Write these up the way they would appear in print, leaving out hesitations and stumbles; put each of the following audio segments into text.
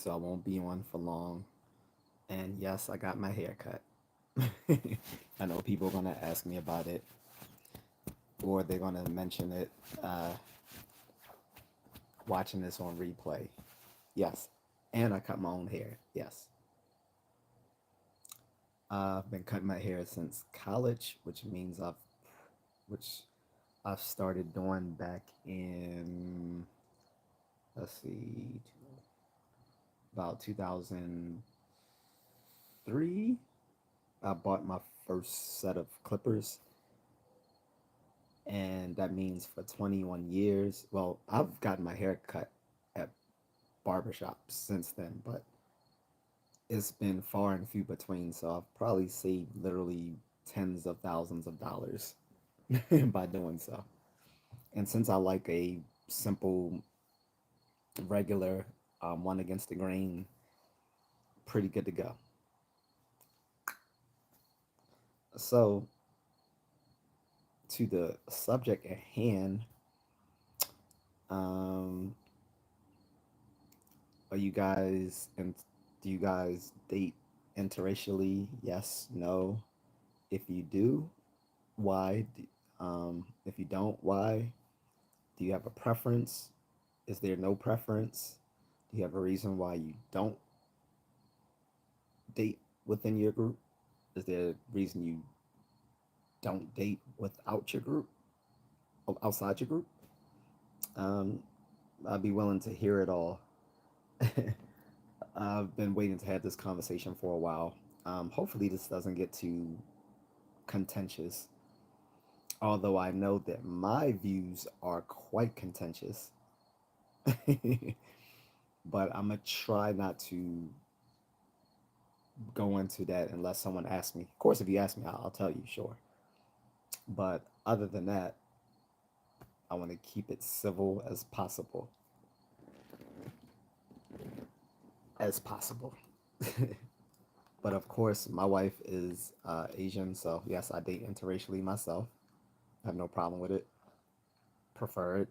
so I won't be on for long. And yes, I got my hair cut. I know people are gonna ask me about it, or they're gonna mention it uh, watching this on replay. Yes, and I cut my own hair. Yes, I've been cutting my hair since college, which I've started doing back in, let's see, about 2003. I bought my first set of clippers, and that means for 21 years. Well, I've gotten my hair cut at barbershops since then, but it's been far and few between. So I've probably saved literally tens of thousands of dollars by doing so. And since I like a simple, regular one against the grain, pretty good to go. So, to the subject at hand, um, are you guys and do you guys date interracially? Yes, no. If you do, why? If you don't, why? Do you have a preference? Is there no preference? Do you have a reason why you don't date within your group? Is there a reason you don't date without your group, outside your group? Um, I'd be willing to hear it all. I've been waiting to have this conversation for a while. Hopefully, this doesn't get too contentious, although I know that my views are quite contentious. But I'm gonna try not to go into that unless someone asks me. Of course, if you ask me, I'll tell you, sure. But other than that, I want to keep it civil as possible. As possible. But of course, my wife is Asian, so yes, I date interracially myself. I have no problem with it. Prefer it,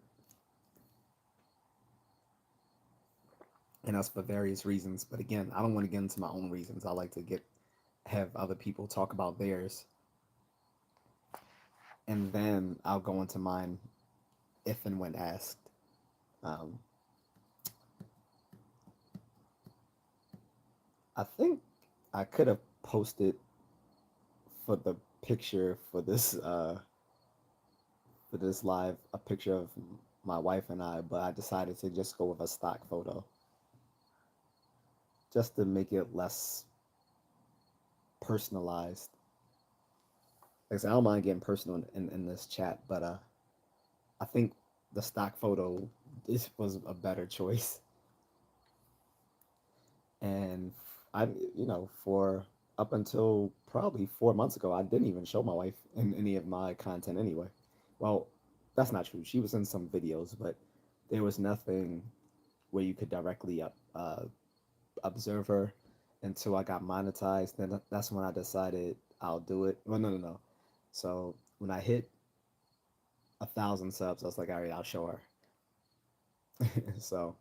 and that's for various reasons. But again, I don't want to get into my own reasons. I like to get have other people talk about theirs, and then I'll go into mine if and when asked. Um, I think I could have posted for the picture for this live a picture of my wife and I, but I decided to just go with a stock photo just to make it less personalized. Like I said, I don't mind getting personal in this chat, but I think the stock photo this was a better choice. And I, for up until probably 4 months ago, I didn't even show my wife in any of my content anyway. Well, that's not true. She was in some videos, but there was nothing where you could directly observe her until I got monetized. Then that's when I decided I'll do it. Well, no. So when I hit 1,000 subs, I was like, all right, I'll show her. So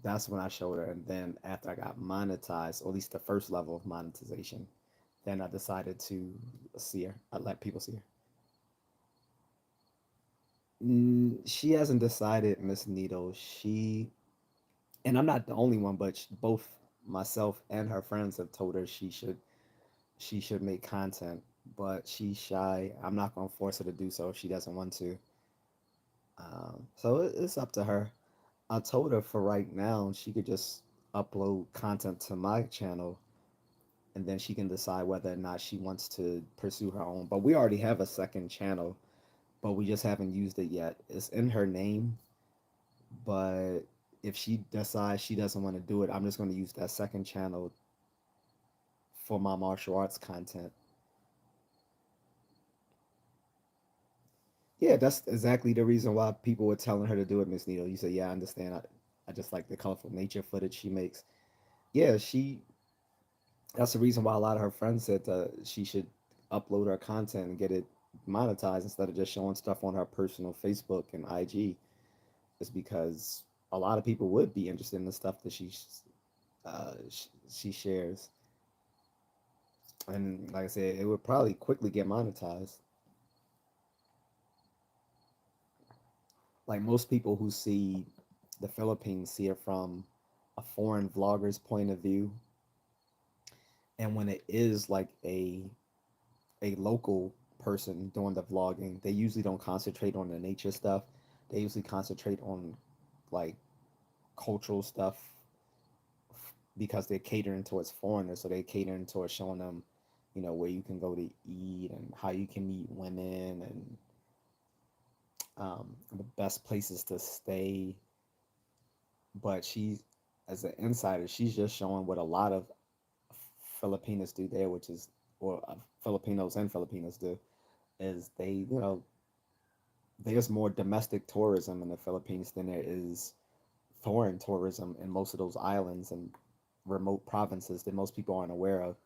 that's when I showed her. And then after I got monetized, or at least the first level of monetization, then I decided to see her. I let people see her. She hasn't decided, Miss Needle. And I'm not the only one, but both myself and her friends have told her she should make content, but she's shy. I'm not gonna force her to do so if she doesn't want to. So it's up to her. I told her for right now she could just upload content to my channel, and then she can decide whether or not she wants to pursue her own. But we already have a second channel, but we just haven't used it yet. It's in her name, but if she decides she doesn't want to do it, I'm just going to use that second channel for my martial arts content. Yeah, that's exactly the reason why people were telling her to do it, Miss Needle. You say, yeah, I understand. I just like the colorful nature footage she makes. Yeah, that's the reason why a lot of her friends said she should upload her content and get it monetized instead of just showing stuff on her personal Facebook and IG. Is because a lot of people would be interested in the stuff that she shares. And like I said, it would probably quickly get monetized. Like most people who see the Philippines see it from a foreign vlogger's point of view, and when it is like a local person doing the vlogging, they usually don't concentrate on the nature stuff. They usually concentrate on like cultural stuff because they're catering towards foreigners, so they're catering towards showing them, where you can go to eat and how you can meet women and the best places to stay. But as an insider, she's just showing what a lot of Filipinos do there, which is, or Filipinos and Filipinas do, is there's more domestic tourism in the Philippines than there is foreign tourism in most of those islands and remote provinces that most people aren't aware of.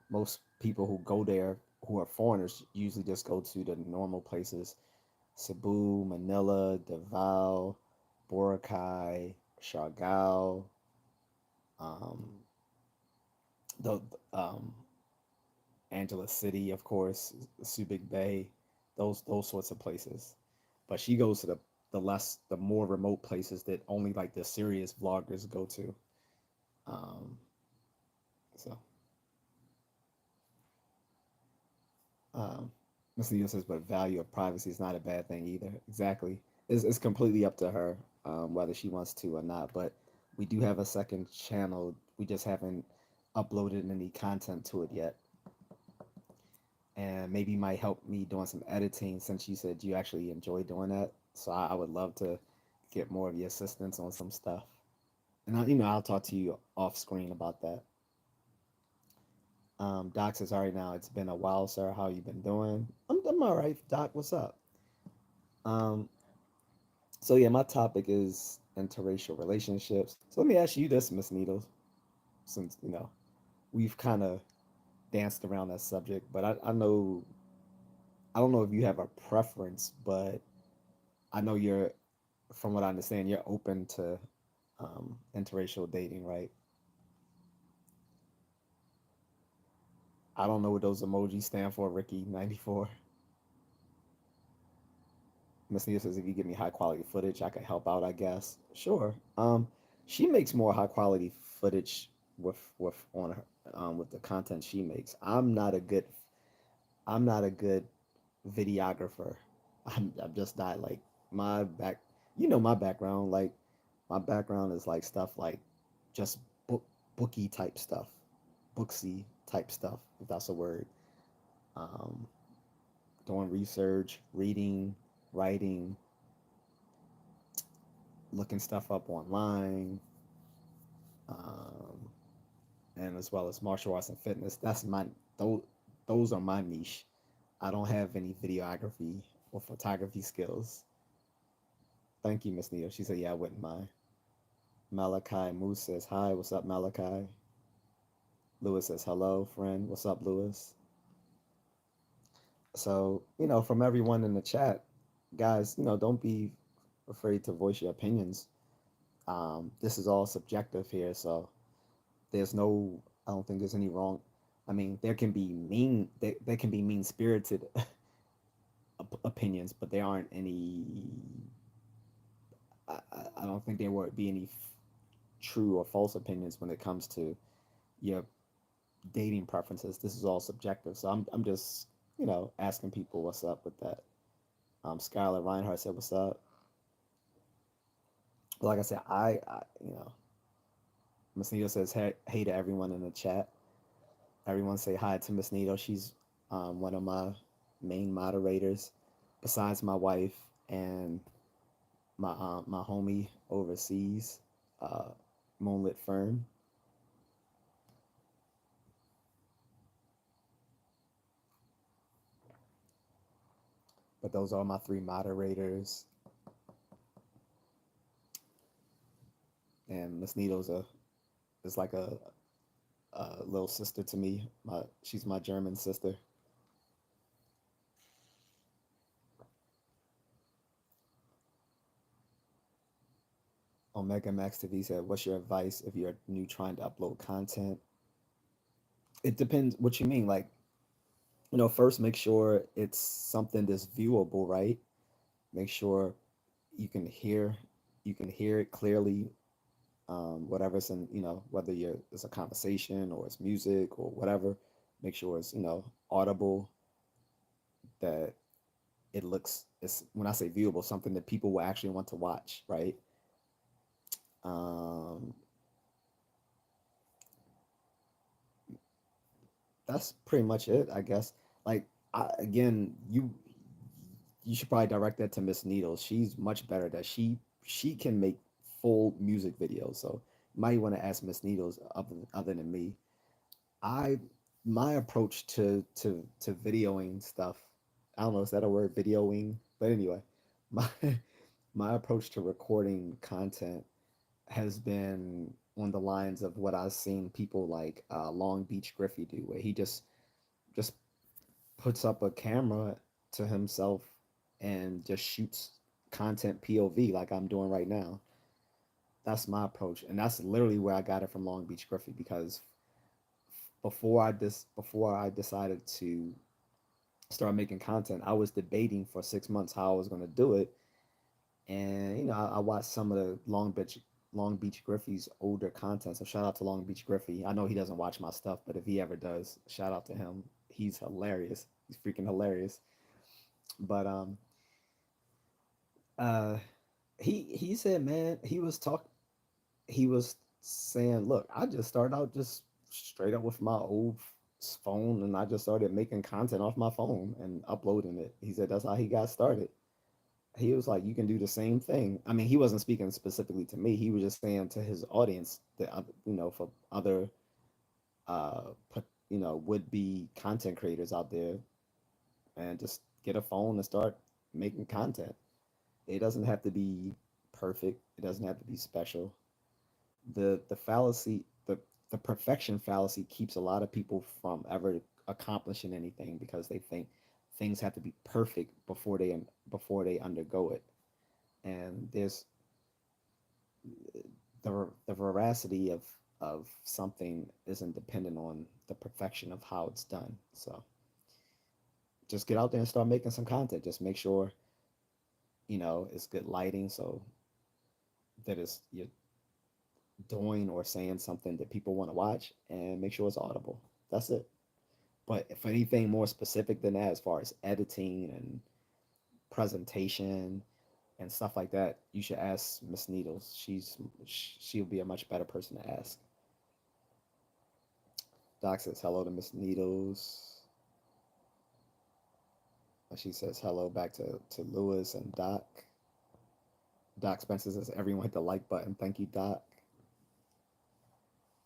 Most people who go there who are foreigners usually just go to the normal places: Cebu, Manila, Davao, Boracay, Siargao, um, the Angeles City, of course, Subic Bay, those sorts of places. But she goes to the more remote places that only like the serious vloggers go to. Um, so um, Miss Neal says, but value of privacy is not a bad thing either. Exactly, it's completely up to her whether she wants to or not. But we do have a second channel. We just haven't uploaded any content to it yet, and maybe might help me doing some editing since you said you actually enjoy doing that. So I would love to get more of your assistance on some stuff. And I'll talk to you off screen about that. Doc says, all right, now it's been a while, sir. How you been doing? I'm all right, Doc. What's up? Um, so yeah, my topic is interracial relationships. So let me ask you this, Miss Needles, since we've kind of danced around that subject, but I don't know if you have a preference, but I know from what I understand, you're open to interracial dating, right? I don't know what those emojis stand for, Ricky 94. Miss Nia says if you give me high quality footage, I can help out, I guess. Sure. She makes more high quality footage with the content she makes. I'm not a good videographer. I'm just not like my back. My background. Like my background is like stuff like just booky type stuff, booksy type stuff, if that's a word. Um, Doing research, reading, writing, looking stuff up online, um, and as well as martial arts and fitness. Those those are my niche. I don't have any videography or photography skills. Thank you, Miss Neo. She said, "Yeah, I wouldn't mind." Malachi Moose says, "Hi, what's up, Malachi?" Lewis says, "Hello, friend. What's up, Lewis?" So, from everyone in the chat, guys, don't be afraid to voice your opinions. This is all subjective here, so there's no, I don't think there's any wrong. I mean, there can be mean spirited opinions, but there aren't any. I don't think there would be any true or false opinions when it comes to your dating preferences. This is all subjective, so I'm just asking people what's up with that. Skylar Reinhardt said, "What's up?" Like I said, Miss Nito says, hey to everyone in the chat. Everyone say hi to Miss Nito. She's one of my main moderators, besides my wife and my homie overseas, uh, Moonlit Fern. But those are my three moderators, and Miss Nito's is like a little sister to me. She's my German sister. Omega Max TV said, "What's your advice if you're new trying to upload content?" It depends what you mean. Like, first make sure it's something that's viewable, right? Make sure you can hear you can hear it clearly. Whatever it's in, whether it's a conversation or it's music or whatever. Make sure it's audible. That it looks. It's when I say viewable, something that people will actually want to watch, right? Um, that's pretty much it, I guess. Like, again, you should probably direct that to Miss Needles. She's much better at that. She can make full music videos. So you might want to ask Miss Needles other than me. I My approach to videoing stuff. I don't know, is that a word, videoing? But anyway, my my approach to recording content has been on the lines of what I've seen people like Long Beach Griffey do, where he just puts up a camera to himself and just shoots content POV like I'm doing right now. That's my approach, and that's literally where I got it from Long Beach Griffey because before I decided to start making content, I was debating for 6 months how I was going to do it, and I watched some of the Long Beach Griffey's older content. So shout out to Long Beach Griffey. I know he doesn't watch my stuff, but if he ever does, shout out to him. He's hilarious. He's freaking hilarious. But uh, he said, man, he was saying, look, I just started out just straight up with my old phone, and I just started making content off my phone and uploading it. He said that's how he got started. He was like, you can do the same thing. I mean, he wasn't speaking specifically to me. He was just saying to his audience that, for other, uh, would be content creators out there, and just get a phone and start making content. It doesn't have to be perfect. It doesn't have to be special. The fallacy, the perfection fallacy keeps a lot of people from ever accomplishing anything because they think things have to be perfect before they undergo it. And there's the veracity of something isn't dependent on the perfection of how it's done. So just get out there and start making some content. Just make sure it's good lighting so that you're doing or saying something that people want to watch, and make sure it's audible. That's it. But if anything more specific than that, as far as editing and presentation and stuff like that, you should ask Miss Needles. She'll be a much better person to ask. Doc says hello to Miss Needles. She says hello back to Lewis and Doc. Doc Spencer says everyone hit the like button. Thank you, Doc.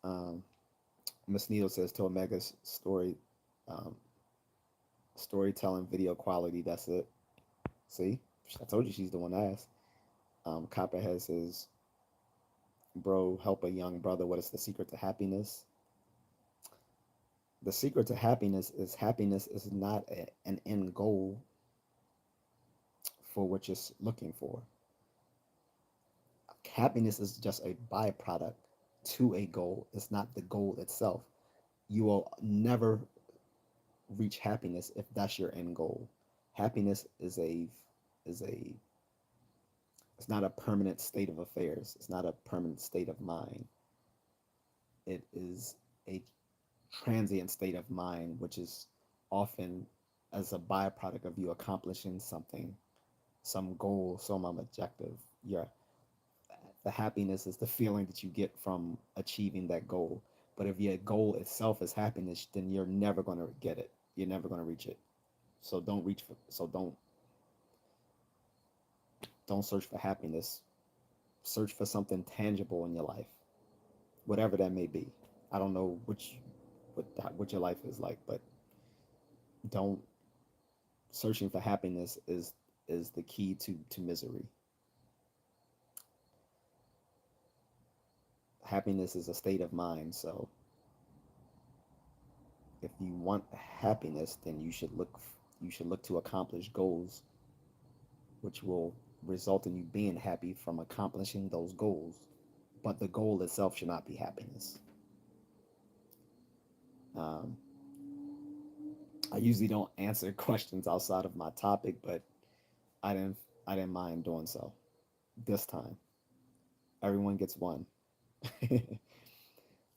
Um, Miss Needles says to Omega's um, storytelling video quality. That's it. See, I told you she's the one to ask. Copperhead says, "Bro, help a young brother. What is the secret to happiness?" The secret to happiness is not an end goal for what you're looking for. Happiness is just a byproduct to a goal. It's not the goal itself. You will never reach happiness if that's your end goal. Happiness is a it's not a permanent state of affairs. It's not a permanent state of mind. It is a transient state of mind, which is often as a byproduct of you accomplishing something, some goal, some objective. Your The happiness is the feeling that you get from achieving that goal. But if your goal itself is happiness, then you're never going to get it. You're never going to reach it. So don't search for happiness. Search for something tangible in your life, whatever that may be. I don't know what your life is like, but don't searching for happiness is the key to misery. Happiness is a state of mind, so if you want happiness, then you should look to accomplish goals which will result in you being happy from accomplishing those goals, but the goal itself should not be happiness. Um, I usually don't answer questions outside of my topic, but I didn't I didn't mind doing so this time. Everyone gets one.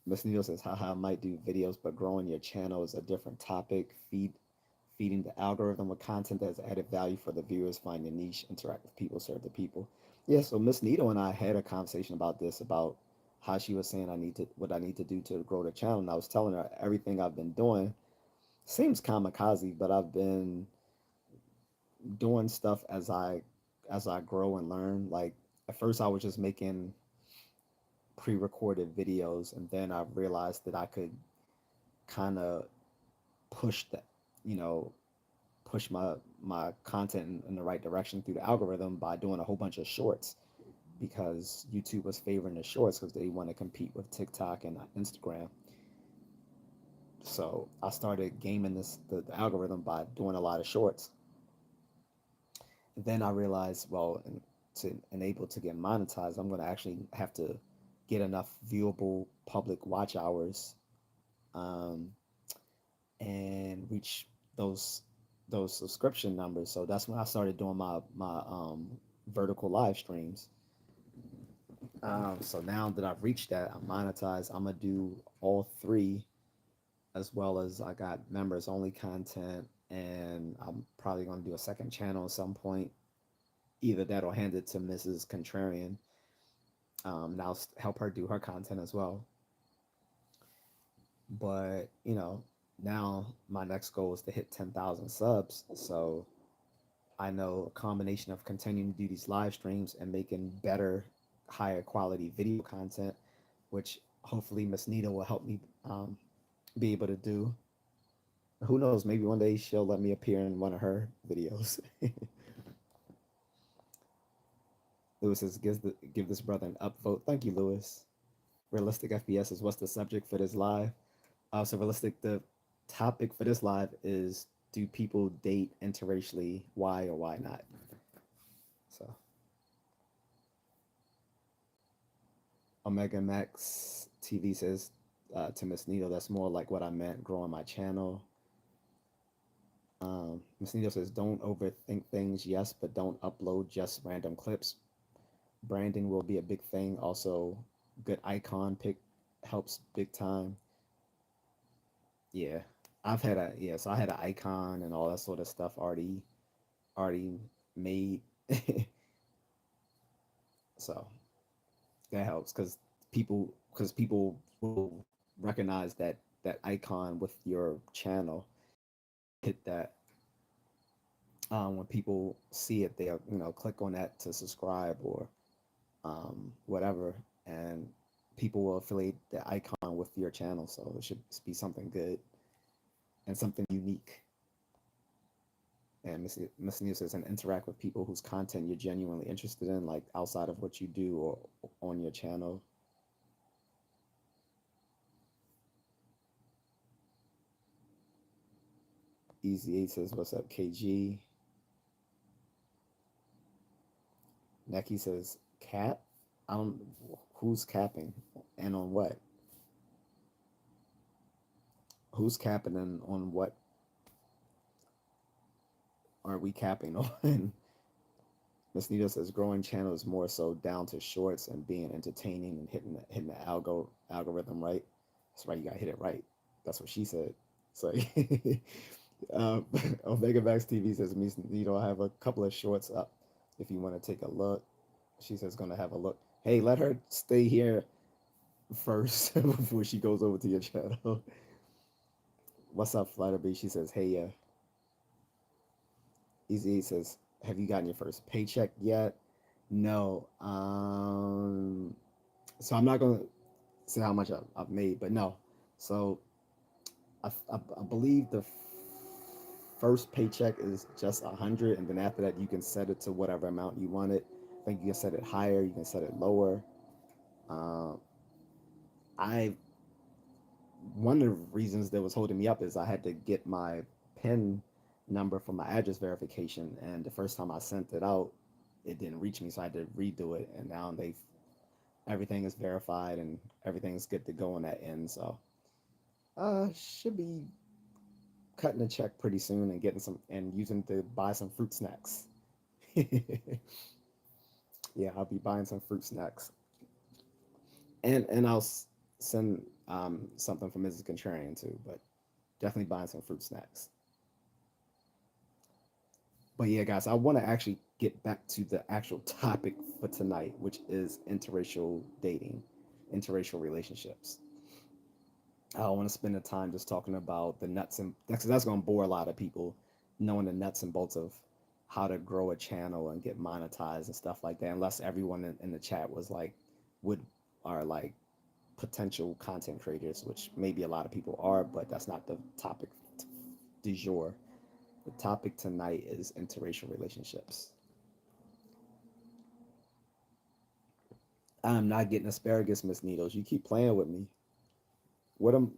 Miss Needle says, haha, I might do videos, but growing your channel is a different topic. Feeding the algorithm with content that has added value for the viewers, find your niche, interact with people, serve the people. Yeah, so Miss Needle and I had a conversation about this, about how she was saying what I need to do to grow the channel. And I was telling her everything I've been doing seems kamikaze, but I've been doing stuff as I grow and learn. Like at first I was just making pre-recorded videos, and then I realized that I could kind of push that, you know, push my content in the right direction through the algorithm by doing a whole bunch of shorts, because YouTube was favoring the shorts because they want to compete with TikTok and Instagram. So I started gaming the algorithm by doing a lot of shorts. Then I realized, well, to enable to get monetized, I'm going to actually have to get enough viewable public watch hours, um, and reach those those subscription numbers. So that's when I started doing my vertical live streams. So now that I've reached that, I'm monetized. I'm gonna do all three, as well as I got members only content, and I'm probably gonna do a second channel at some point. Either that or hand it to Mrs. Contrarian. Now help her do her content as well. But now my next goal is to hit 10,000 subs. So I know a combination of continuing to do these live streams and making better, higher quality video content, which hopefully Miss Nita will help me be able to do. Who knows? Maybe one day she'll let me appear in one of her videos. Lewis says, give this brother an upvote. Thank you, Lewis. Realistic FBS is, what's the subject for this live? So realistic, the topic for this live is, do people date interracially? Why or why not? So Omega Max TV says to Miss Needle, that's more like what I meant, growing my channel. Miss Needle says, don't overthink things, yes, but don't upload just random clips. Branding will be a big thing. Also, good icon pick helps big time. Yeah, so I had an icon and all that sort of stuff already made. So that helps because people will recognize that icon with your channel. Hit that, when people see it, they'll click on that to subscribe or whatever, and people will affiliate the icon with your channel. So it should be something good and something unique. And Miss News says, and interact with people whose content you're genuinely interested in, like outside of what you do or on your channel. Easy 8 says, what's up, KG? Neki says, cap? I don't, who's capping and on what? Who's capping and on what are we capping on? Miss Nita says, growing channel is more so down to shorts and being entertaining and hitting the algorithm right. That's right, you gotta hit it right. That's what she said. So Omega Max TV says, Miss Nita, I have a couple of shorts up if you want to take a look. She says gonna have a look. Hey, let her stay here first before she goes over to your channel. What's up, Flatterby? She says, hey, Easy says, have you gotten your first paycheck yet? No. So I'm not gonna say how much I've made, but no. So I believe the first paycheck is just 100, and then after that you can set it to whatever amount you want it. I think you can set it higher, you can set it lower. Um, I One of the reasons that was holding me up is I had to get my PIN number for my address verification, and the first time I sent it out, it didn't reach me, so I had to redo it. And now they everything is verified and everything's good to go on that end. So should be cutting a check pretty soon and getting some and using to buy some fruit snacks. Yeah, I'll be buying some fruit snacks, and I'll send something for Mrs. Contrarian too. But definitely buying some fruit snacks. But yeah, guys, I want to actually get back to the actual topic for tonight, which is interracial dating, interracial relationships. I don't want to spend the time just talking about the nuts and that's going to bore a lot of people, knowing the nuts and bolts of how to grow a channel and get monetized and stuff like that. Unless everyone in the chat was like, would are like potential content creators, which maybe a lot of people are, but that's not the topic du jour. The topic tonight is interracial relationships. I'm not getting asparagus, Miss Needles. You keep playing with me. What am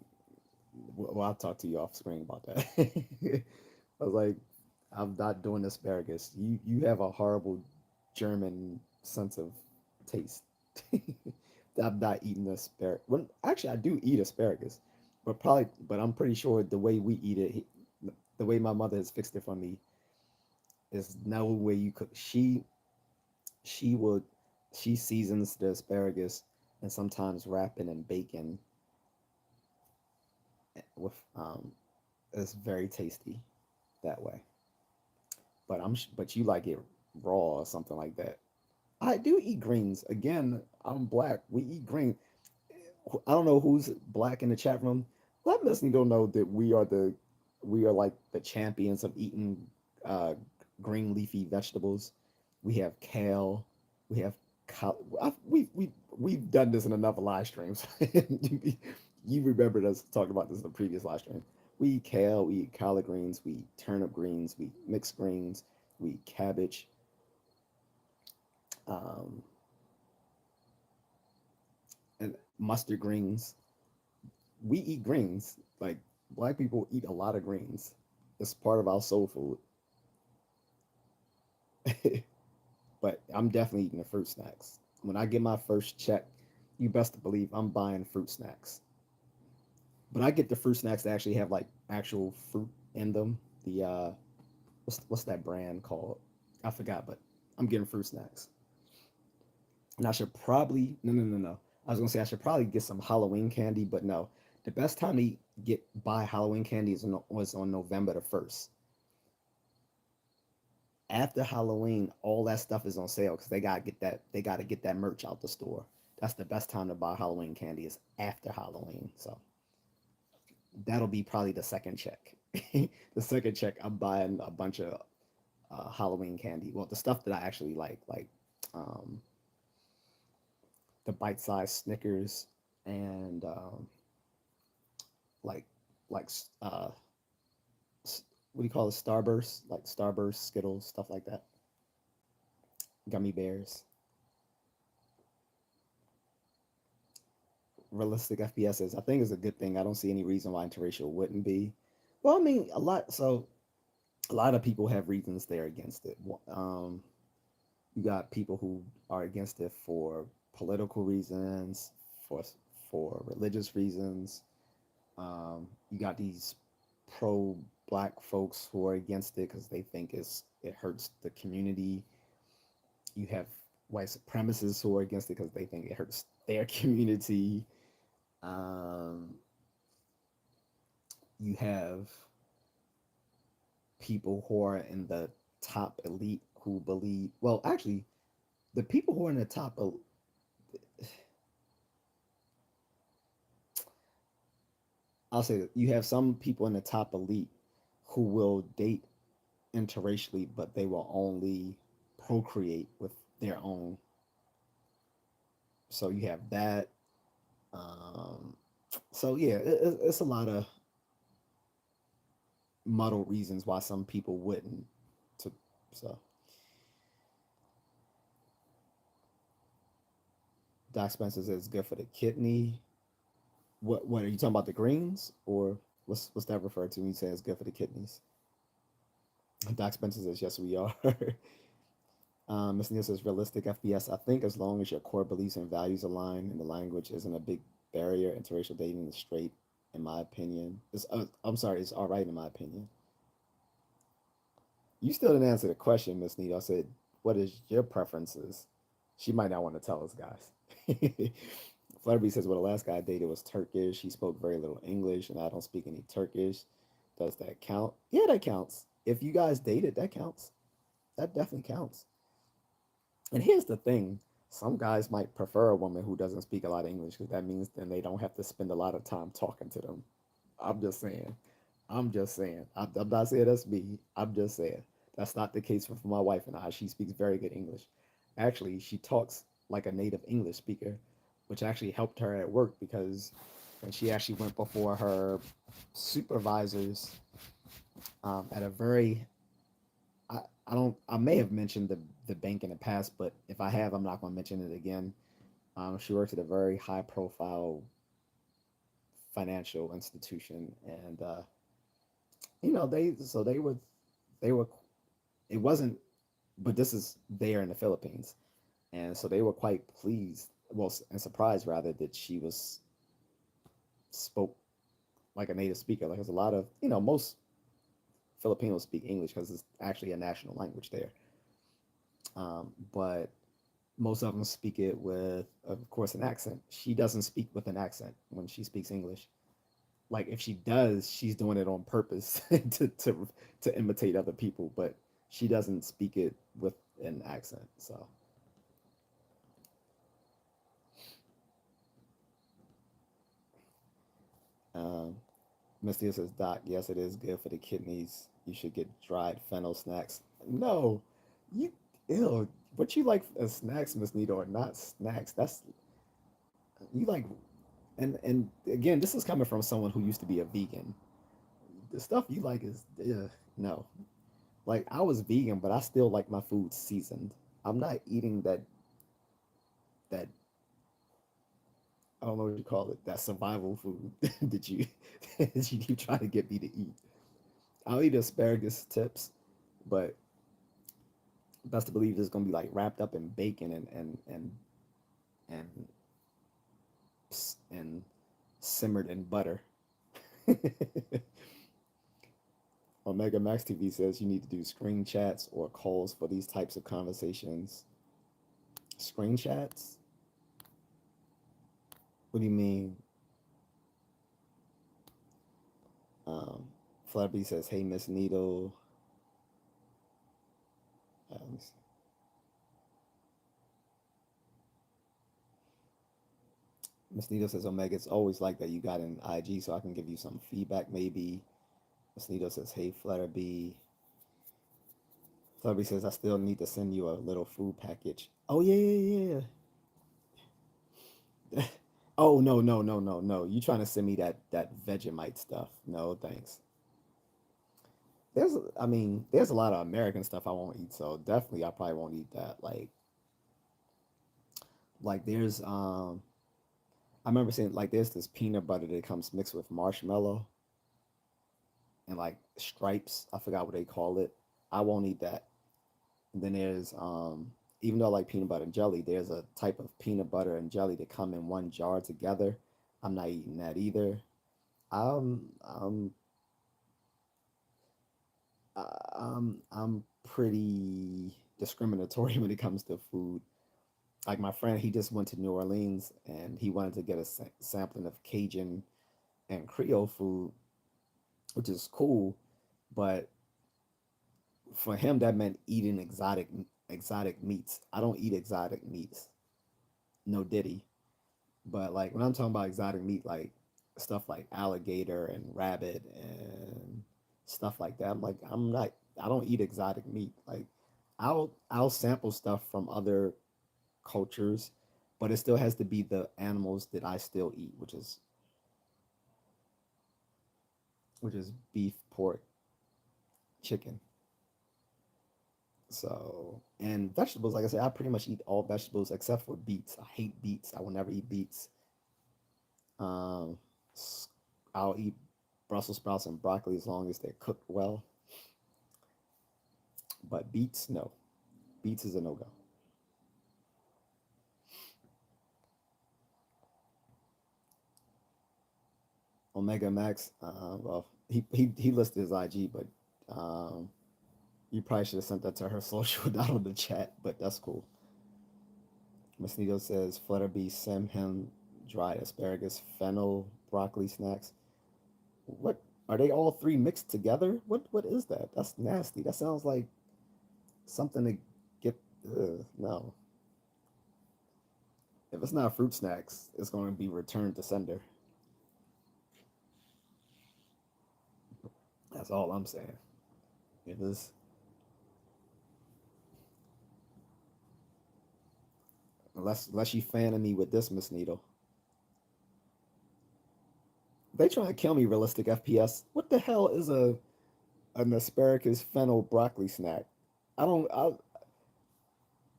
well, I'll talk to you off screen about that. I was like, I'm not doing asparagus. You have a horrible German sense of taste. I'm not eating asparagus. Well, actually, I do eat asparagus, but I'm pretty sure the way we eat it, the way my mother has fixed it for me, is no way you cook. She would she seasons the asparagus and sometimes wrap it in bacon with it's very tasty that way. But you like it raw or something like that. I do eat greens. Again, I'm black. We eat green. I don't know who's black in the chat room. Let Miss Needle know that we are like the champions of eating uh, green leafy vegetables. We have kale. We have we've done this in enough live streams. You remembered us talking about this in the previous live stream. We eat kale. We eat collard greens. We eat turnip greens. We eat mixed greens. We eat cabbage. Um, and mustard greens. We eat greens. Like black people eat a lot of greens. It's part of our soul food. But I'm definitely eating the fruit snacks. When I get my first check, you best believe I'm buying fruit snacks. But I get the fruit snacks that actually have like actual fruit in them. The what's that brand called? I forgot, but I'm getting fruit snacks. And I should probably no. I was gonna say I should probably get some Halloween candy, but no. The best time to get buy Halloween candy was on November 1st. After Halloween, all that stuff is on sale because they gotta get that merch out the store. That's the best time to buy Halloween candy is after Halloween. So that'll be probably the second check. The second check, I'm buying a bunch of Halloween candy. Well, the stuff that I actually like um, the bite-sized Snickers and like like what do you call it? Starburst, like Starburst, Skittles, stuff like that. Gummy bears. Realistic FPSs, I think is a good thing. I don't see any reason why interracial wouldn't be. Well, I mean, a lot of people have reasons they're against it. You got people who are against it for political reasons, for religious reasons. You got these pro black folks who are against it because they think it hurts the community. You have white supremacists who are against it because they think it hurts their community. Um, you have people who are in the top elite who believe, well, actually, the people who are in the I'll say that you have some people in the top elite who will date interracially, but they will only procreate with their own. So you have that. Um, so yeah, it's a lot of muddled reasons why some people wouldn't. To so Doc Spencer says good for the kidney. What are you talking about, the greens or what's that referred to when you say it's good for the kidneys? Doc Spencer says yes we are. Ms. Neal says realistic FBS. I think as long as your core beliefs and values align and the language isn't a big barrier, interracial dating is straight, in my opinion. I'm sorry, it's all right in my opinion. You still didn't answer the question, Miss Neal. I said, what is your preferences? She might not want to tell us, guys. Flutterby says, well, the last guy I dated was Turkish. He spoke very little English, and I don't speak any Turkish. Does that count? Yeah, that counts. If you guys dated, that counts. That definitely counts. And here's the thing, some guys might prefer a woman who doesn't speak a lot of English because that means then they don't have to spend a lot of time talking to them. I'm just saying. I'm just saying. I'm not saying that's me. I'm just saying. That's not the case for my wife and I. She speaks very good English. Actually, she talks like a native English speaker, which actually helped her at work because when she actually went before her supervisors at a very I don't I may have mentioned the bank in the past, but if I have, I'm not going to mention it again. She works at a very high profile financial institution, and they were it wasn't, but this is there in the Philippines, and so they were quite pleased, well, and surprised rather that she was spoke like a native speaker. Like there's a lot of most Filipinos speak English because it's actually a national language there, but most of them speak it with, of course, an accent. She doesn't speak with an accent when she speaks English. Like if she does, she's doing it on purpose to imitate other people, but she doesn't speak it with an accent. So, um, Miss Thea says, Doc, yes, it is good for the kidneys. You should get dried fennel snacks. No, you, ew, what you like as snacks, Miss Nita, are not snacks. That's you like, and again, this is coming from someone who used to be a vegan. The stuff you like is, no. Like I was vegan, but I still like my food seasoned. I'm not eating that I don't know what you call it, that survival food that you that you keep trying to get me to eat. I'll eat asparagus tips, but best to believe it's gonna be like wrapped up in bacon and and simmered in butter. Omega Max TV says you need to do screen chats or calls for these types of conversations. Screen chats? What do you mean? Um, Flabby says, "Hey, Miss Needle." Um, Miss Needle says, "Omega, it's always like that. You got an IG, so I can give you some feedback, maybe." Miss Needle says, "Hey, Flutterby." Flutterby says, "I still need to send you a little food package." Oh yeah, yeah, yeah. Oh no, no, no, no, no. You trying to send me that Vegemite stuff? No, thanks. I mean, there's a lot of American stuff I won't eat, so definitely I probably won't eat that. Like there's I remember seeing like there's this peanut butter that comes mixed with marshmallow and like stripes. I forgot what they call it. I won't eat that. And then there's even though I like peanut butter and jelly, there's a type of peanut butter and jelly that come in one jar together. I'm not eating that either. Um, um, I'm pretty discriminatory when it comes to food. Like my friend, he just went to New Orleans and he wanted to get a sampling of Cajun and Creole food, which is cool. But for him, that meant eating exotic meats. I don't eat exotic meats, no diddy. But like when I'm talking about exotic meat, like stuff like alligator and rabbit and stuff like that, I'm like I'm not. I don't eat exotic meat. Like I'll sample stuff from other cultures, but it still has to be the animals that I still eat, which is beef, pork, chicken. So, and vegetables, like I said, I pretty much eat all vegetables except for beets. I hate beets. I will never eat beets. Um, I'll eat Brussels sprouts and broccoli as long as they're cooked well, but beets, no. Beets is a no go. Omega Max, well, he listed his IG, but um, you probably should have sent that to her social, not on the chat, but that's cool. Miss Nito says Flutterby send him dried asparagus, fennel, broccoli snacks. What are they all three mixed together? What is that? That's nasty. That sounds like something to get. No, if it's not fruit snacks, it's going to be returned to sender. That's all I'm saying. If it's unless you fanning me with this, Miss Needle. They trying to kill me. Realistic FPS. What the hell is a an asparagus fennel broccoli snack? I don't.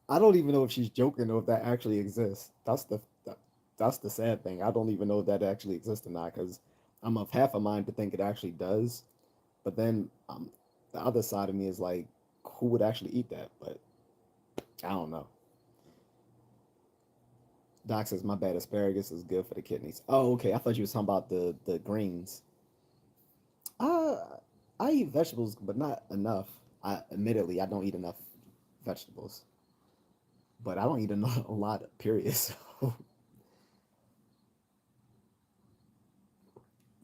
I don't even know if she's joking or if that actually exists. That's the sad thing. I don't even know if that actually exists or not because I'm of half a mind to think it actually does. But then the other side of me is like, who would actually eat that? But I don't know. Doc says my bad. Asparagus is good for the kidneys. Oh, okay. I thought you was talking about the greens. Uh, I eat vegetables, but not enough. Admittedly, I don't eat enough vegetables, but I don't eat enough, a lot. Period. So,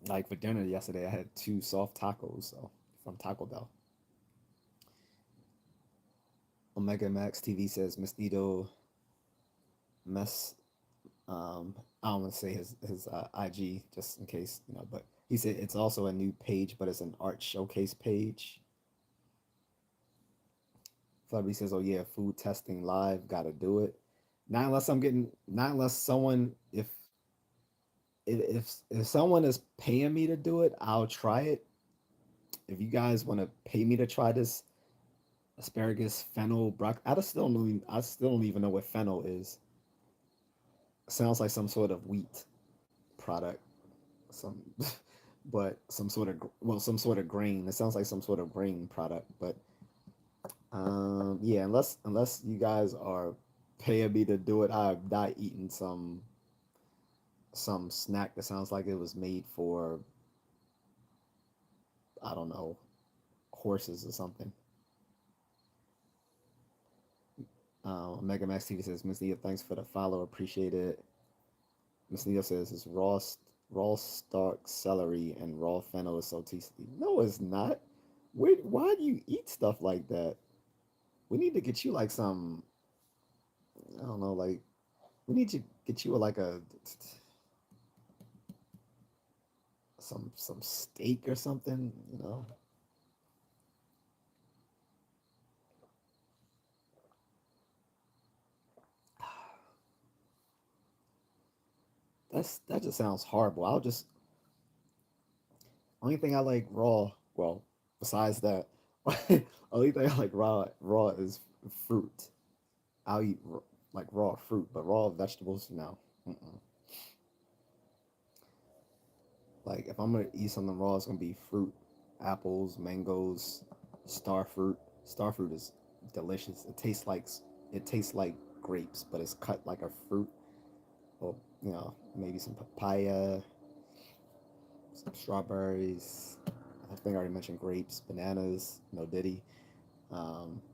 like for dinner yesterday, I had two soft tacos. So from Taco Bell. Omega Max TV says Mosquito mess. I don't want to say his IG just in case but he said it's also a new page, but it's an art showcase page. Flubby says, "Oh yeah, food testing live, gotta do it." Not unless someone if someone is paying me to do it, I'll try it. If you guys want to pay me to try this asparagus fennel broccoli, I still don't even know what fennel is. Sounds like some sort of wheat product, some, but some sort of grain. It sounds like some sort of grain product, but yeah, unless you guys are paying me to do it, I'm not eating some snack that sounds like it was made for I don't know horses or something. Mega Max TV says, Miss Nia, thanks for the follow. Appreciate it. Miss Nia says, it's raw stalk celery and raw fennel is so tasty. No, it's not. Why do you eat stuff like that? We need to get you like some, I don't know, like, we need to get you like some steak or something, you know? That just sounds horrible. Only thing I like raw, well, besides that, only thing I like raw is fruit. I'll eat like raw fruit, but raw vegetables, no. Mm-mm. Like if I'm gonna eat something raw, it's gonna be fruit, apples, mangoes, star fruit. Star fruit is delicious. It tastes like grapes, but it's cut like a fruit. Or maybe some papaya, some strawberries. I think I already mentioned grapes, bananas, no diddy,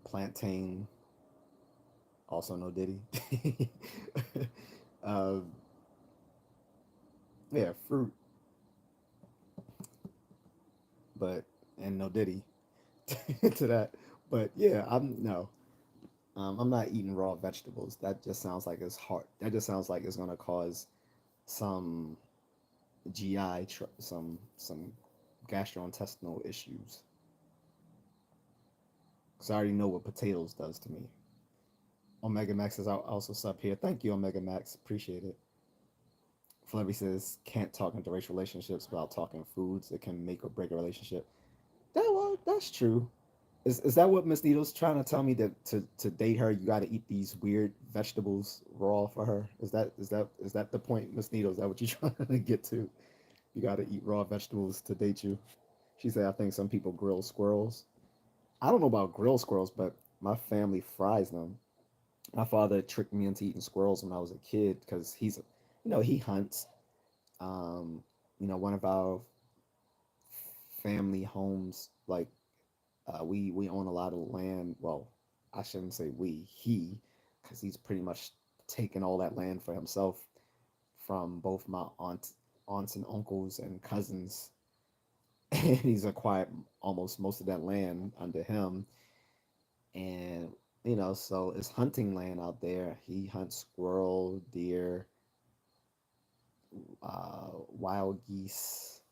plantain, also no diddy. um, yeah, fruit, but and no diddy to that. But yeah, I'm not eating raw vegetables. That just sounds like it's hard. That just sounds like it's gonna cause some some gastrointestinal issues. Cause I already know what potatoes does to me. Omega Max is also sub here. Thank you, Omega Max. Appreciate it. Flubby says can't talk interracial relationships without talking foods. It can make or break a relationship. That's true. Is that what Miss Needle's trying to tell me that to date her you got to eat these weird vegetables raw for her? Is that the point, Miss Needle? Is that what you're trying to get to? You got to eat raw vegetables to date you. She said I think some people grill squirrels. I don't know about grill squirrels, but my family fries them. My father tricked me into eating squirrels when I was a kid because he hunts. Um, one of our family homes, like we own a lot of land. Well, I shouldn't say we, he, because he's pretty much taken all that land for himself from both my aunts and uncles and cousins, and he's acquired almost most of that land under him. And so it's hunting land out there. He hunts squirrel, deer, wild geese,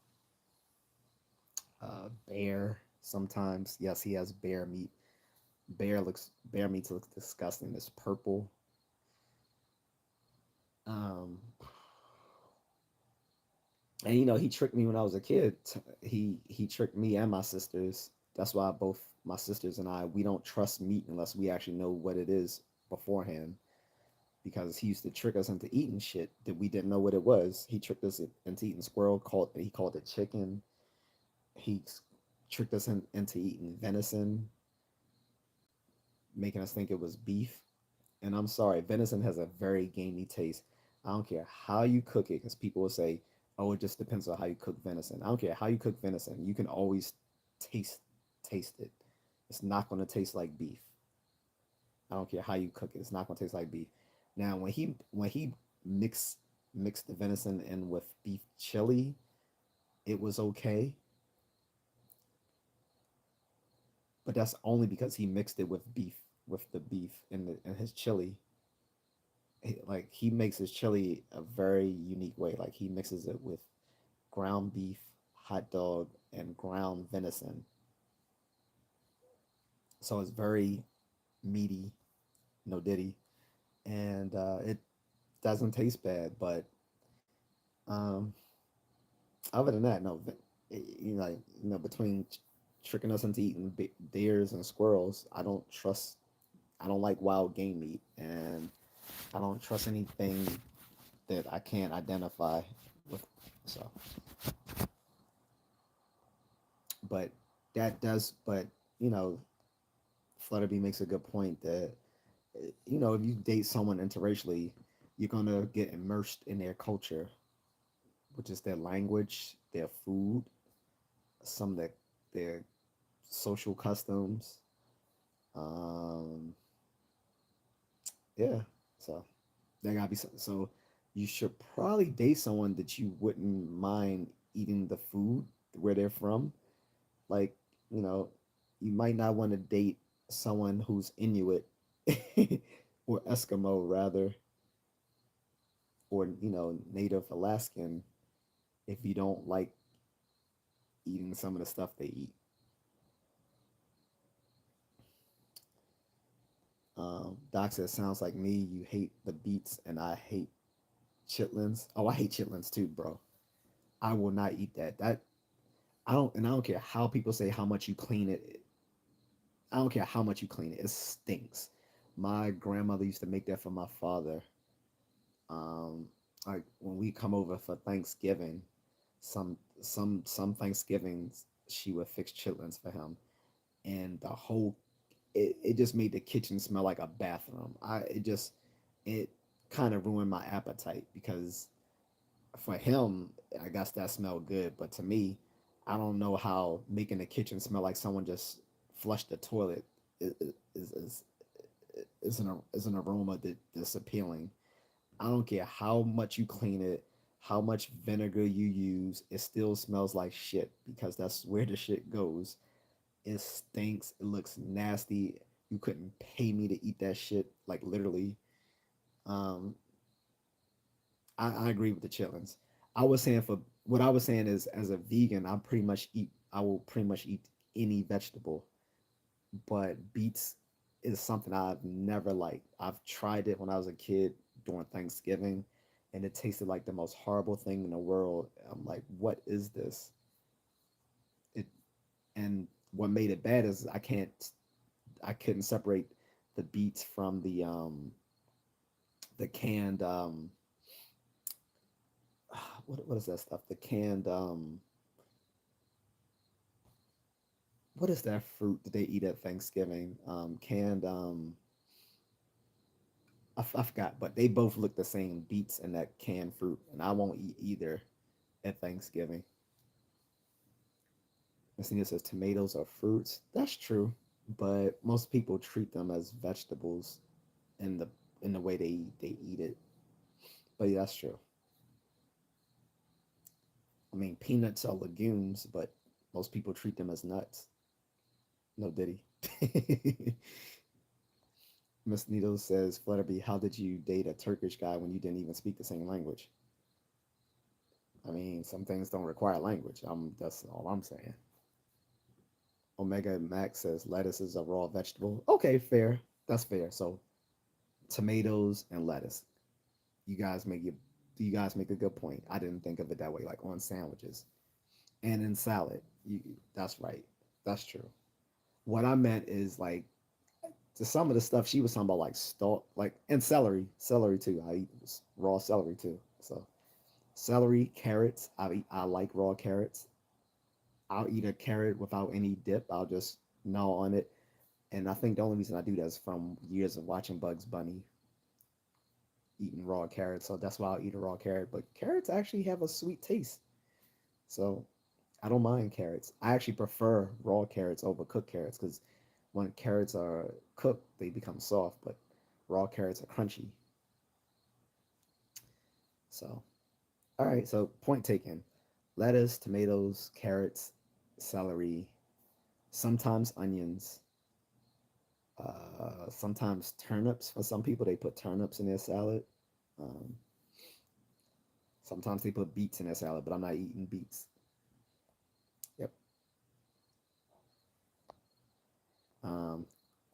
bear. Sometimes, yes, he has bear meat. Bear meat looks disgusting. It's purple. Um, and he tricked me when I was a kid. He tricked me and my sisters. That's why both my sisters and we don't trust meat unless we actually know what it is beforehand. Because he used to trick us into eating shit that we didn't know what it was. He tricked us into eating squirrel. He called it chicken. He tricked us into eating venison, making us think it was beef. And I'm sorry, venison has a very gamey taste. I don't care how you cook it, because people will say, "Oh, it just depends on how you cook venison." I don't care how you cook venison. You can always taste taste it. It's not going to taste like beef. I don't care how you cook it. It's not going to taste like beef. Now, when he mixed mixed the venison in with beef chili, it was okay, but that's only because he mixed it with the beef in his chili. Like he makes his chili a very unique way. Like he mixes it with ground beef, hot dog, and ground venison. So it's very meaty, no diddy, and it doesn't taste bad. But um, other than that, no, between tricking us into eating deers and squirrels, I don't trust. I don't like wild game meat, and I don't trust anything that I can't identify with. So, but but you know, Flutterby makes a good point that if you date someone interracially, you're gonna get immersed in their culture, which is their language, their food, some of their social customs. Um, yeah, so there gotta be so you should probably date someone that you wouldn't mind eating the food where they're from. Like, you know, you might not want to date someone who's Inuit or Eskimo rather, or Native Alaskan if you don't like eating some of the stuff they eat. Doc says, sounds like me. You hate the beets and I hate chitlins. Oh, I hate chitlins too, bro. I will not eat that. I don't care how people say how much you clean it. I don't care how much you clean it. It stinks. My grandmother used to make that for my father. Um, like when we come over for Thanksgiving, some Thanksgivings she would fix chitlins for him, and it just made the kitchen smell like a bathroom. It kind of ruined my appetite because for him, I guess that smelled good, but to me, I don't know how making the kitchen smell like someone just flushed the toilet is is an aroma that's appealing. I don't care how much you clean it, how much vinegar you use, it still smells like shit because that's where the shit goes. It stinks. It looks nasty. You couldn't pay me to eat that shit, like literally. Um, I agree with the chitlins. I was saying for what I was saying is as a vegan, I will pretty much eat any vegetable, but beets is something I've never liked. I've tried it when I was a kid during Thanksgiving, and it tasted like the most horrible thing in the world. I'm like, what is this? It and what made it bad is I couldn't separate the beets from the canned what is that stuff? The canned what is that fruit that they eat at Thanksgiving? Canned I forgot, but they both look the same, beets and that canned fruit, and I won't eat either at Thanksgiving. Messina says tomatoes are fruits. That's true, but most people treat them as vegetables in the way they eat it. But yeah, that's true. I mean, peanuts are legumes, but most people treat them as nuts. No diddy. Miss Needle says, Flutterby, how did you date a Turkish guy when you didn't even speak the same language? I mean, some things don't require language. That's all I'm saying. Omega Max says lettuce is a raw vegetable. Okay, fair. That's fair. So tomatoes and lettuce. You guys make it. You guys make a good point. I didn't think of it that way, like on sandwiches and in salad. That's right. That's true. What I meant is like to some of the stuff she was talking about, like stalk, like and celery too. I eat raw celery too. So celery, carrots. I like raw carrots. I'll eat a carrot without any dip. I'll just gnaw on it. And I think the only reason I do that is from years of watching Bugs Bunny eating raw carrots. So that's why I'll eat a raw carrot. But carrots actually have a sweet taste. So I don't mind carrots. I actually prefer raw carrots over cooked carrots because when carrots are cooked, they become soft, but raw carrots are crunchy. So, all right. So, point taken: lettuce, tomatoes, carrots, celery, sometimes onions, sometimes turnips. For some people, they put turnips in their salad. Um, Sometimes they put beets in their salad, but I'm not eating beets. Yep. Um,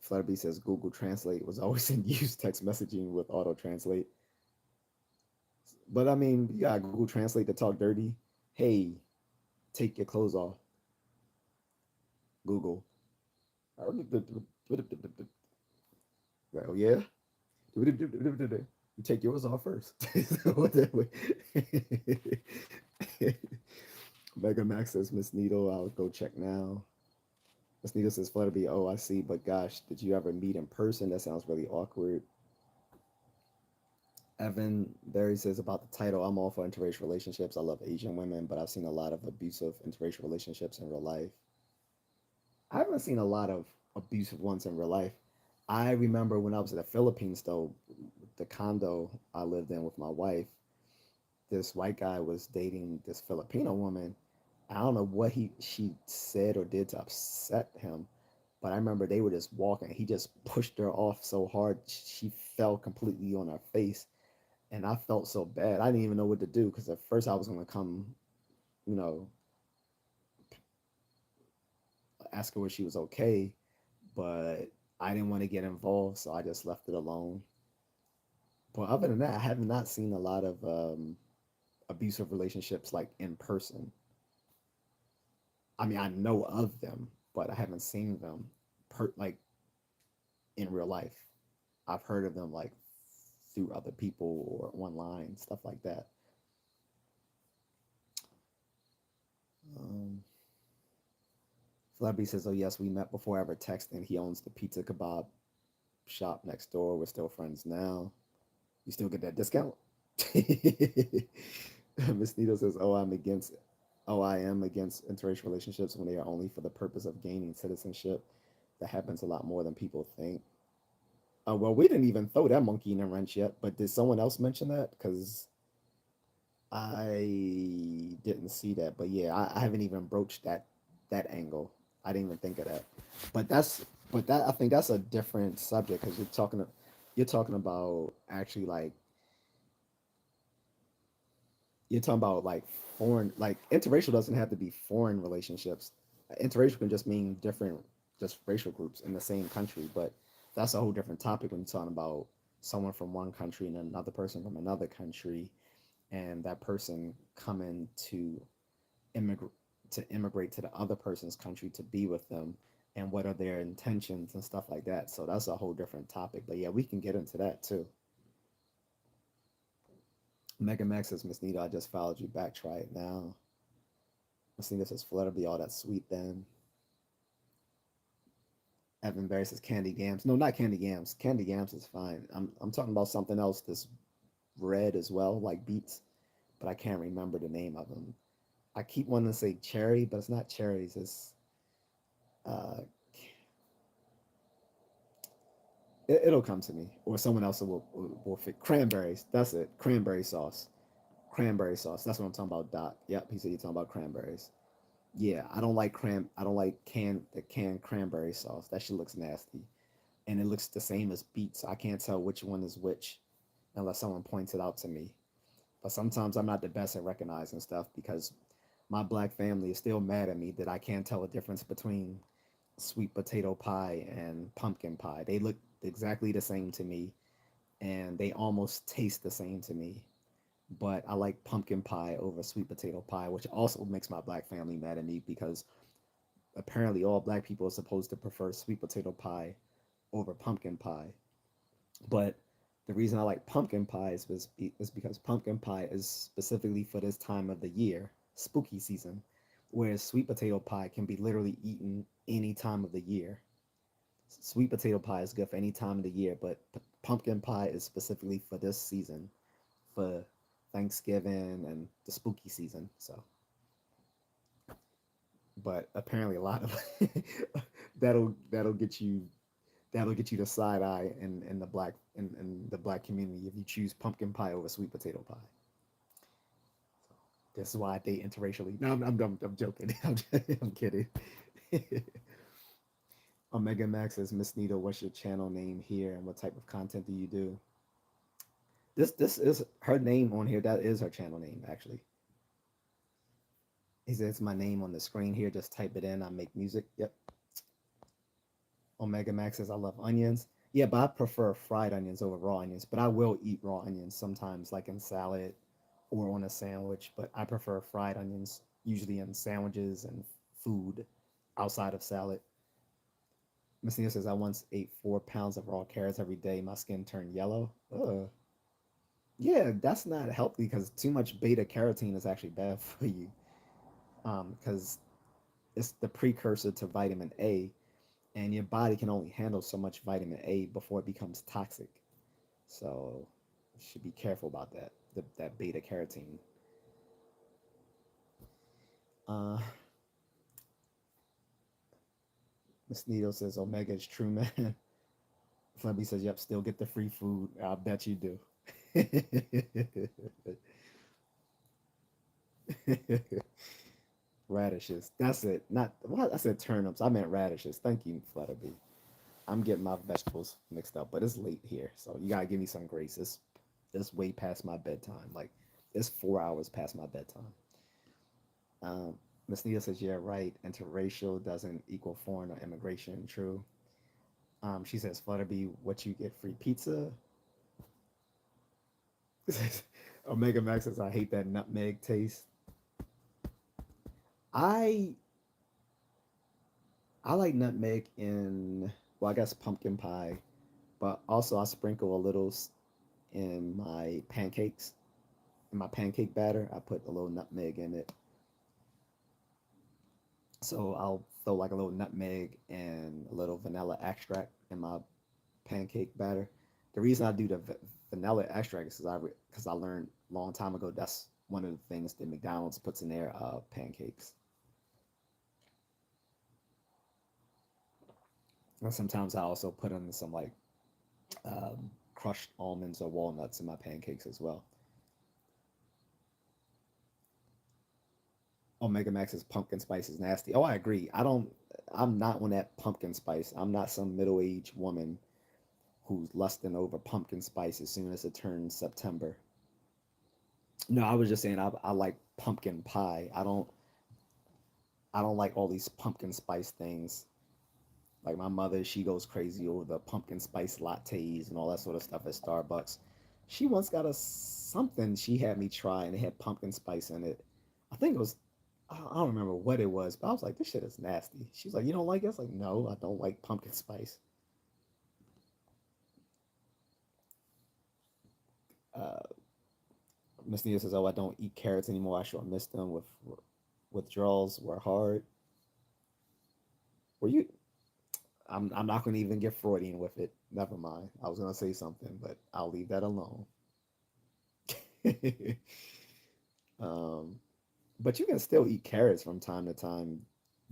Flutterby says Google Translate was always in use text messaging with auto translate. But I mean, you got Google Translate to talk dirty. Hey, take your clothes off. Google. Oh yeah. You take yours off first. Mega Max says Miss Needle. I'll go check now. Miss Needle says Flutterby. Oh, I see. But gosh, did you ever meet in person? That sounds really awkward. Evan Barry says about the title, I'm all for interracial relationships. I love Asian women, but I've seen a lot of abusive interracial relationships in real life. I haven't seen a lot of abusive ones in real life. I remember when I was in the Philippines, though, the condo I lived in with my wife, this white guy was dating this Filipino woman. I don't know what she said or did to upset him, but I remember they were just walking. He just pushed her off so hard she fell completely on her face, and I felt so bad. I didn't even know what to do because at first I was gonna come, you know, ask her if she was okay, but I didn't want to get involved, so I just left it alone. But other than that, I have not seen a lot of abusive relationships like in person. I mean, I know of them, but I haven't seen them like in real life. I've heard of them like through other people or online, stuff like that. Um, Flabby says, "Oh yes, we met before ever texting. He owns the pizza kebab shop next door. We're still friends now. You still get that discount?" Miss Needle says, "Oh, I am against interracial relationships when they are only for the purpose of gaining citizenship. That happens a lot more than people think." Well, we didn't even throw that monkey in the wrench yet, but did someone else mention that? Because I didn't see that. But yeah, I haven't even broached that angle. I didn't even think of that. But that I think that's a different subject because you're talking about actually like you're talking about like foreign, like interracial doesn't have to be foreign relationships. Interracial can just mean different, just racial groups in the same country. But that's a whole different topic when you're talking about someone from one country and another person from another country, and that person coming immigrate to immigrate to the other person's country to be with them, and what are their intentions and stuff like that. So that's a whole different topic. But yeah, we can get into that too. Mega Max says, Miss Nita, I just followed you back. Try it now. Miss Nita says, Flutter be all that sweet then. Evan Barry says candy yams. No, not candy yams. Candy yams is fine. I'm talking about something else that's red as well, like beets, but I can't remember the name of them. I keep wanting to say cherry, but it's not cherries. It's uh, it'll come to me, or someone else will fit cranberries. That's it. Cranberry sauce. Cranberry sauce. That's what I'm talking about, Doc. Yep, he said you're talking about cranberries. Yeah, I don't like I don't like the canned cranberry sauce. That shit looks nasty, and it looks the same as beets. I can't tell which one is which unless someone points it out to me. But sometimes I'm not the best at recognizing stuff because my black family is still mad at me that I can't tell a difference between sweet potato pie and pumpkin pie. They look exactly the same to me, and they almost taste the same to me. But I like pumpkin pie over sweet potato pie, which also makes my black family mad at me because apparently all black people are supposed to prefer sweet potato pie over pumpkin pie. But the reason I like pumpkin pie is because pumpkin pie is specifically for this time of the year, spooky season, whereas sweet potato pie can be literally eaten any time of the year. Sweet potato pie is good for any time of the year, but pumpkin pie is specifically for this season, for Thanksgiving and the spooky season. So, but apparently a lot of that'll that'll get you the side eye in the black community if you choose pumpkin pie over sweet potato pie. This is why I date interracially. No, I'm joking. I'm kidding. Omega Max says, Miss Nita, what's your channel name here and what type of content do you do? This is her name on here. That is her channel name, actually. He says, it's my name on the screen here. Just type it in. I make music. Yep. Omega Max says, I love onions. Yeah, but I prefer fried onions over raw onions. But I will eat raw onions sometimes, like in salad or on a sandwich. But I prefer fried onions, usually in sandwiches and food outside of salad. Miss Nia says, I once ate 4 pounds of raw carrots every day. My skin turned yellow. Ugh. Yeah, that's not healthy because too much beta carotene is actually bad for you. Because it's the precursor to vitamin A, and your body can only handle so much vitamin A before it becomes toxic. So you should be careful about that. That beta carotene. Uh, Miss Needle says Omega is true, man. Flubby says, "Yep, still get the free food. I bet you do." Radishes. That's it. Not what I said turnips. I meant radishes. Thank you, Flutterby. I'm getting my vegetables mixed up, but it's late here, so you gotta give me some grace. It's way past my bedtime. Like it's 4 hours past my bedtime. Miss Nita says, "Yeah, right. Interracial doesn't equal foreign or immigration. True." She says, "Flutterby, what you get free pizza?" Omega Max says, "I hate that nutmeg taste." I I like nutmeg in well, I guess pumpkin pie, but also I sprinkle a little in my pancakes. In my pancake batter, I put a little nutmeg in it. So I'll throw like a little nutmeg and a little vanilla extract in my pancake batter. The reason I do the vanilla extract is because I learned a long time ago that's one of the things that McDonald's puts in their pancakes. And sometimes I also put in some like crushed almonds or walnuts in my pancakes as well. Omega Max's pumpkin spice is nasty. Oh, I agree. I'm not on that pumpkin spice. I'm not some middle aged woman who's lusting over pumpkin spice as soon as it turns September. No, I was just saying I like pumpkin pie. I don't like all these pumpkin spice things. Like my mother, she goes crazy over the pumpkin spice lattes and all that sort of stuff at Starbucks. She once got a something she had me try and it had pumpkin spice in it. I think it was I don't remember what it was, but I was like, this shit is nasty. She's like, you don't like it? I was like, no, I don't like pumpkin spice. Uh, Miss Nia says, oh, I don't eat carrots anymore. I sure miss them. Withdrawals were hard. Were you? I'm not gonna even get Freudian with it. Never mind. I was gonna say something, but I'll leave that alone. um, but you can still eat carrots from time to time.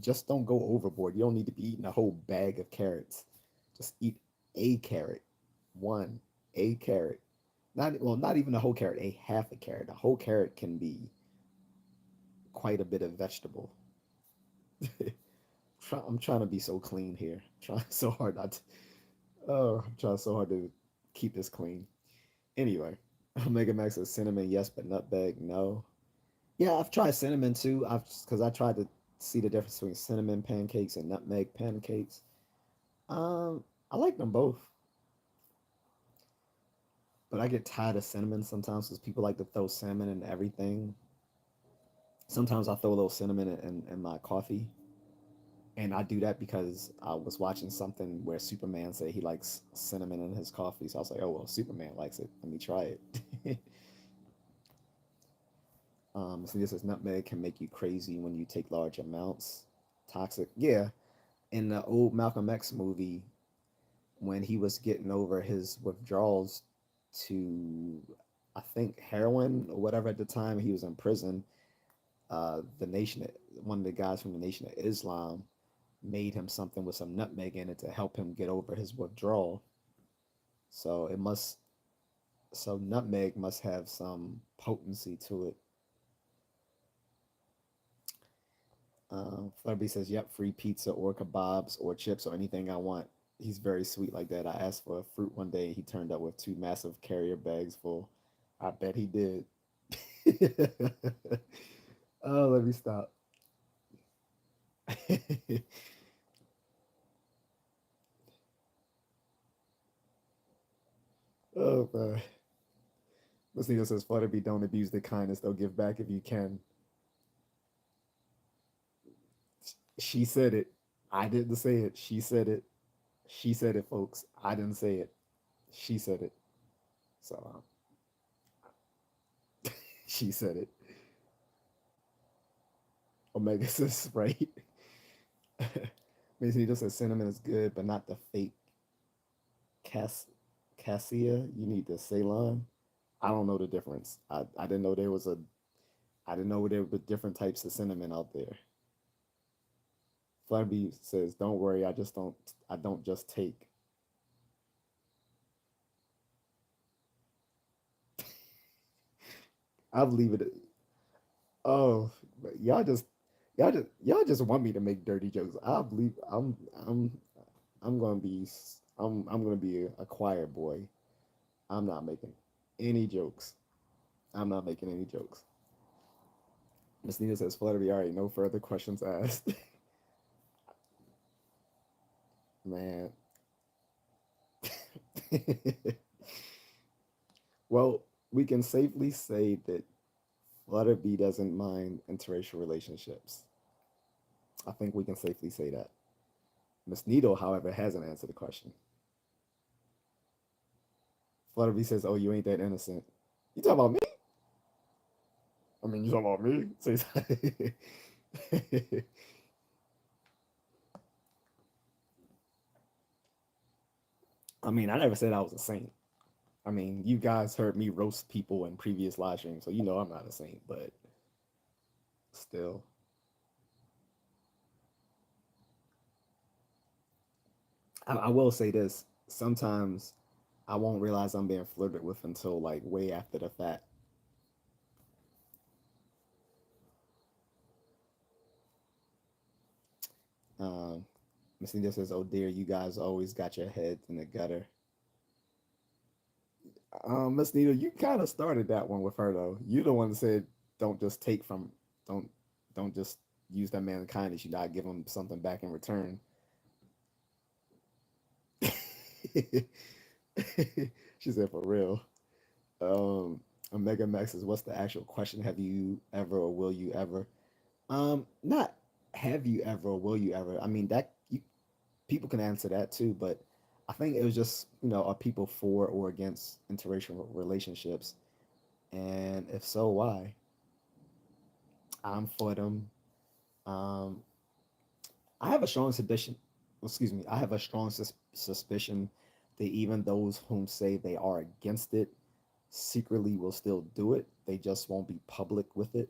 Just don't go overboard. You don't need to be eating a whole bag of carrots. Just eat a carrot, one, a carrot. Not well, not even a whole carrot, a half a carrot. A whole carrot can be quite a bit of vegetable. I'm trying to be so clean here. I'm trying so hard not to. Oh, I'm trying so hard to keep this clean. Anyway, Omega Max says cinnamon, yes, but nutmeg, no. Yeah, I've tried cinnamon too. I've because I tried to see the difference between cinnamon pancakes and nutmeg pancakes. I like them both, but I get tired of cinnamon sometimes because people like to throw cinnamon in everything. Sometimes I throw a little cinnamon in my coffee, and I do that because I was watching something where Superman said he likes cinnamon in his coffee. So I was like, oh well, Superman likes it. Let me try it. So this says nutmeg can make you crazy when you take large amounts. Toxic. Yeah. In the old Malcolm X movie, when he was getting over his withdrawals to, I think, heroin or whatever at the time, he was in prison. The nation, one of the guys from the Nation of Islam, made him something with some nutmeg in it to help him get over his withdrawal. So it must, so nutmeg must have some potency to it. Flubby says, "Yep, free pizza or kebabs or chips or anything I want." He's very sweet like that. I asked for a fruit one day. He turned up with two massive carrier bags full. I bet he did. Oh, let me stop. Oh man. Miss Nita says, "Flutterby, don't abuse the kindness. They'll give back if you can." She said it. I didn't say it. She said it. She said it, folks. I didn't say it. She said it. So she said it. Omega says, right? Mason just says cinnamon is good, but not the fake cas cassia. You need the Ceylon. I don't know the difference. I didn't know there was a I didn't know there were different types of cinnamon out there. Flabby says, "Don't worry, I don't just take." I'll leave it. Oh, y'all just want me to make dirty jokes. I believe I'm gonna be I'm gonna be a quiet boy. I'm not making any jokes. I'm not making any jokes. Miss Nina says, "Flutterby, all right, no further questions asked." Man. Well, we can safely say that Flutterby doesn't mind interracial relationships. I think we can safely say that. Miss Needle, however, hasn't answered the question. Flutterby says, "Oh, you ain't that innocent." You talking about me? I mean, you talking about me? I mean, I never said I was a saint. I mean, you guys heard me roast people in previous live streams, so you know I'm not a saint, but still. I will say this. Sometimes I won't realize I'm being flirted with until like way after the fact. Um, Miss Nita says, "Oh dear, you guys always got your heads in the gutter." Miss Nita, you kind of started that one with her though. You the one that said, "Don't just take from, don't, don't just use that man kindness. You gotta give him something back in return." She said, "For real." Um, Omega Max says, "What's the actual question? Have you ever or will you ever?" Not have you ever or will you ever. I mean that you people can answer that too, but I think it was just are people for or against interracial relationships, and if so, why? I'm for them. Um, I have a strong suspicion. excuse me, I have a strong suspicion that even those whom say they are against it secretly will still do it. They just won't be public with it.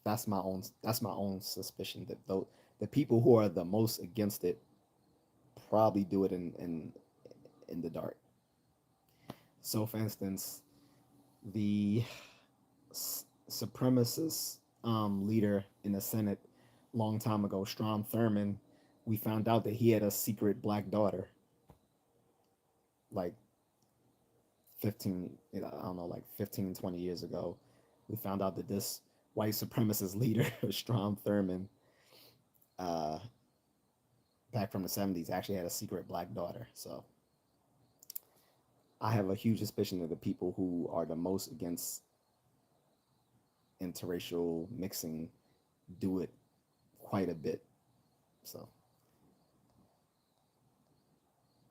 That's my own suspicion that though the people who are the most against it probably do it in the dark. So, for instance, the supremacist leader in the Senate long time ago, Strom Thurmond, we found out that he had a secret black daughter, like 15, I don't know, like 15, 20 years ago. We found out that this white supremacist leader, Strom Thurmond, uh, back from the 70s, actually had a secret black daughter. So I have a huge suspicion that the people who are the most against interracial mixing do it quite a bit. So,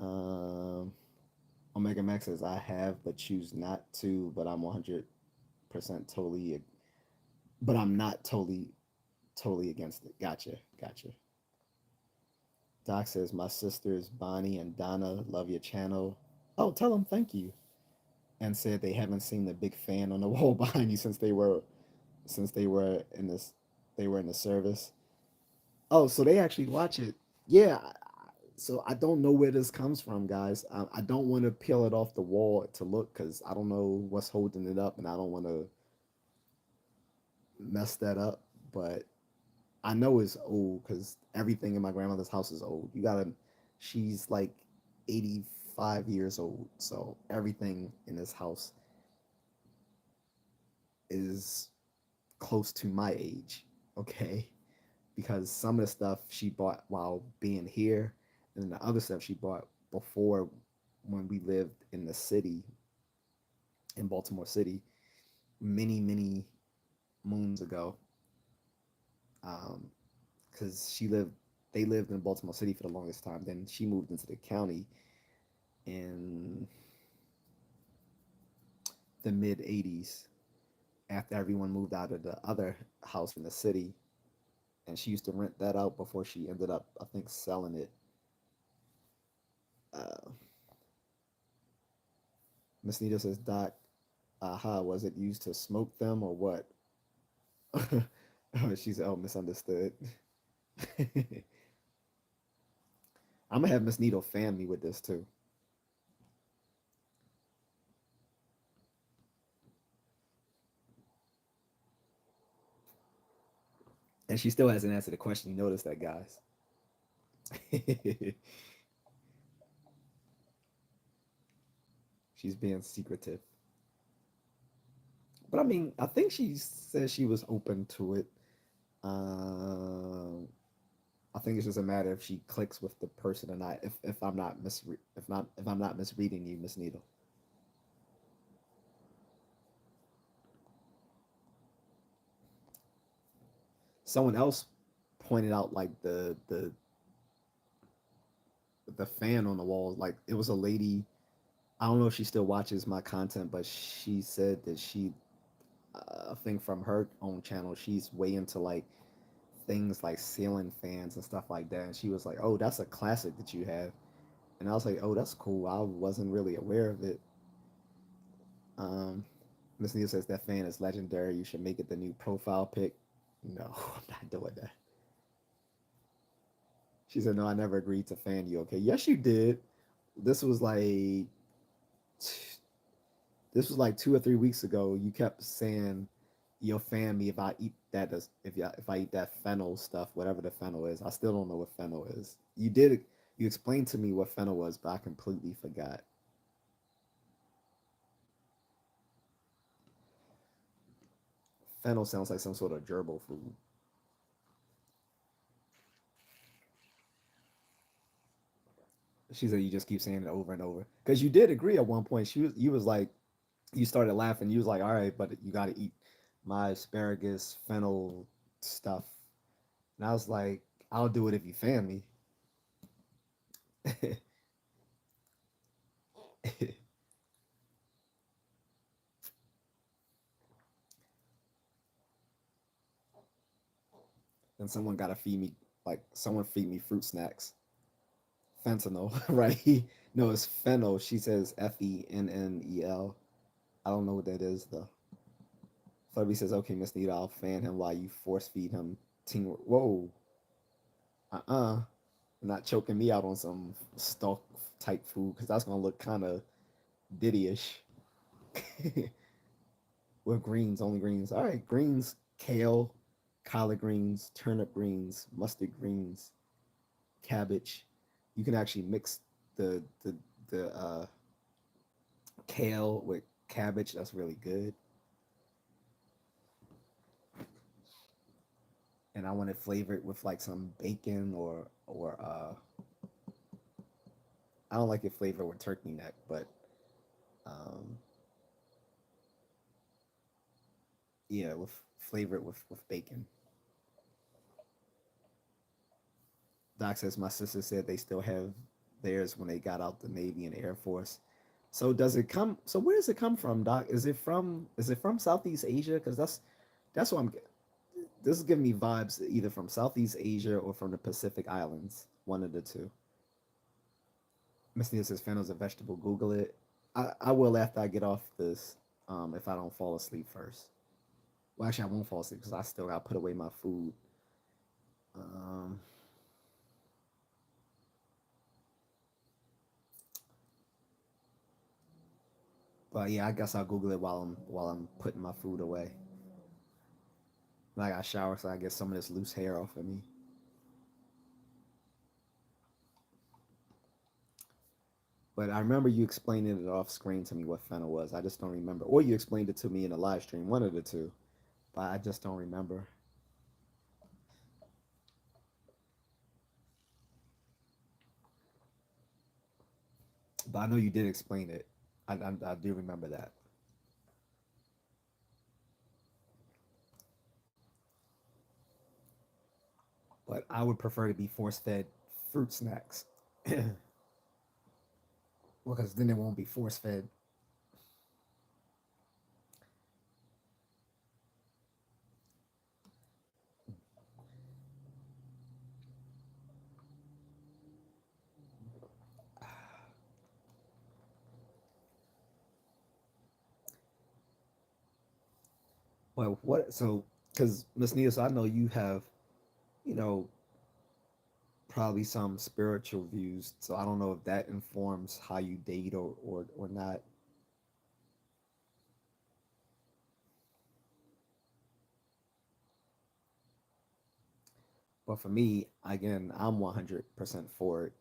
um, Omega Max says, I have but choose not to, but I'm 100% totally, but I'm not totally against it. Gotcha, gotcha. Doc says, my sisters Bonnie and Donna love your channel. Oh, tell them thank you. And said they haven't seen the big fan on the wall behind you since they were in the service. Oh, so they actually watch it. Yeah. So I don't know where this comes from, guys. I don't want to peel it off the wall to look because I don't know what's holding it up, and I don't want to mess that up. But I know it's old because everything in my grandmother's house is old. She's like 85 years old, so everything in this house is close to my age. Okay, because some of the stuff she bought while being here, and the other stuff she bought before when we lived in the city, in Baltimore City, many moons ago. Because they lived in Baltimore City for the longest time. Then she moved into the county in the mid '80s after everyone moved out of the other house in the city, and she used to rent that out before she ended up, I think, selling it. Uh, Miss Nita says, Doc, aha, was it used to smoke them or what? She said, oh, misunderstood. I'm gonna have Miss Nito fan me with this too. And she still hasn't answered the question. You notice that, guys. She's being secretive. But I mean, I think she said she was open to it. Um, I think it's just a matter if she clicks with the person or not. If I'm not if I'm not misreading you, Miss Needle. Someone else pointed out like the fan on the wall. Like it was a lady. I don't know if she still watches my content, but she said that I think from her own channel, she's way into like things like ceiling fans and stuff like that. And she was like, "Oh, that's a classic that you have." And I was like, "Oh, that's cool. I wasn't really aware of it." Um, Miss Neal says that fan is legendary. You should make it the new profile pic. No, I'm not doing that. She said, "No, I never agreed to fan you." Okay, yes, you did. This was like this was like 2 or 3 weeks ago. You kept saying you'll fan me if I eat that if I eat that fennel stuff, whatever the fennel is. I still don't know what fennel is. You explained to me what fennel was, but I completely forgot. Fennel sounds like some sort of gerbil food. She said you just keep saying it over and over because you did agree at one point. You was like you started laughing. You was like, all right, but you got to eat my asparagus fennel stuff. And I was like, I'll do it if you fan me. And someone got to feed me, like someone feed me fruit snacks. fentanyl, right? No, it's fennel. She says Fennel. I don't know what that is though. Flubby says, "Okay, Miss Nita, I'll fan him while you force feed him." Ting, whoa, not choking me out on some stalk type food because that's gonna look kind of Diddy-ish. With greens, only greens. All right, greens, kale, collard greens, turnip greens, mustard greens, cabbage. You can actually mix the kale with cabbage. That's really good. And I want it flavored with like some bacon or I don't like it flavored with turkey neck, but um, yeah, with flavored with bacon. Doc says my sister said they still have theirs when they got out the Navy and Air Force. So does it come? So where does it come from, Doc? Is it from Southeast Asia? Because that's what I'm. This is giving me vibes either from Southeast Asia or from the Pacific Islands. One of the two. Miss Neil says fennel is a vegetable. Google it. I will after I get off this. If I don't fall asleep first. Well, actually, I won't fall asleep because I still got to put away my food. Um, but yeah, I guess I'll Google it while I'm putting my food away. And I got shower, so I get some of this loose hair off of me. But I remember you explaining it off screen to me what fennel was. I just don't remember. Or you explained it to me in a live stream, one of the two. But I just don't remember. But I know you did explain it. I do remember that. But I would prefer to be force fed fruit snacks. Well, because then it won't be force fed. Well, what? So, because Miss Nia, so I know you have, you know, probably some spiritual views. So I don't know if that informs how you date or not. But for me, again, I'm 100% for it.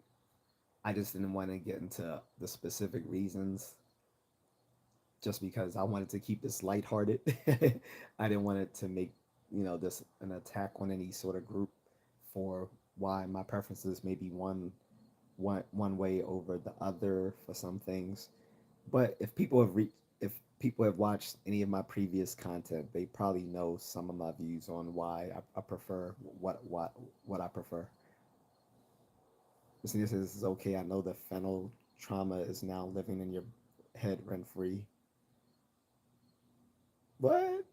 I just didn't want to get into the specific reasons just because I wanted to keep this lighthearted. I didn't want it to make, this an attack on any sort of group for why my preferences may be one way over the other for some things. But if people have watched any of my previous content, they probably know some of my views on why I prefer what I prefer. This is okay. I know the fennel trauma is now living in your head rent free. What?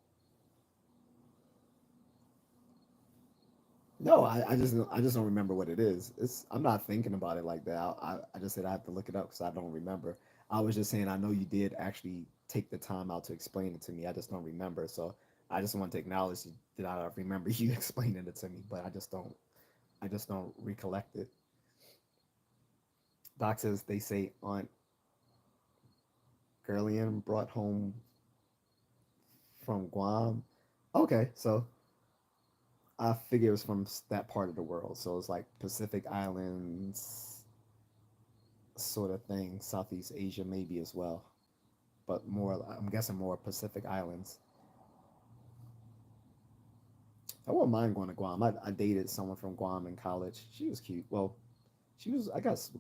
No, I just don't remember what it is. I'm not thinking about it like that. I just said I have to look it up because I don't remember. I was just saying I know you did actually take the time out to explain it to me. I just don't remember. So I just want to acknowledge that I remember you explaining it to me, but I just don't recollect it. Doc says they say Aunt Gerlian brought home from Guam. Okay, so I figure it was from that part of the world. So it's like Pacific Islands sort of thing, Southeast Asia maybe as well, but more. I'm guessing more Pacific Islands. I wouldn't mind going to Guam. I dated someone from Guam in college. She was cute. Well, she was, I guess,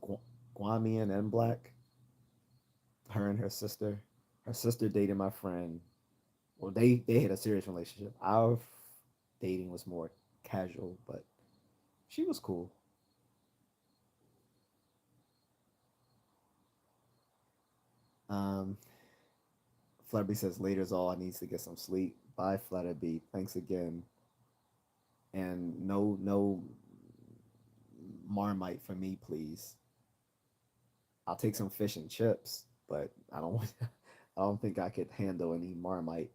Guamian and black. Her and her sister. Her sister dated my friend. Well, they had a serious relationship. Our dating was more casual, but she was cool. Um, Flutterby says later's all I needs to get some sleep. Bye, Flutterby. Thanks again. And no Marmite for me, please. I'll take some fish and chips, but I don't want. I don't think I could handle any Marmite.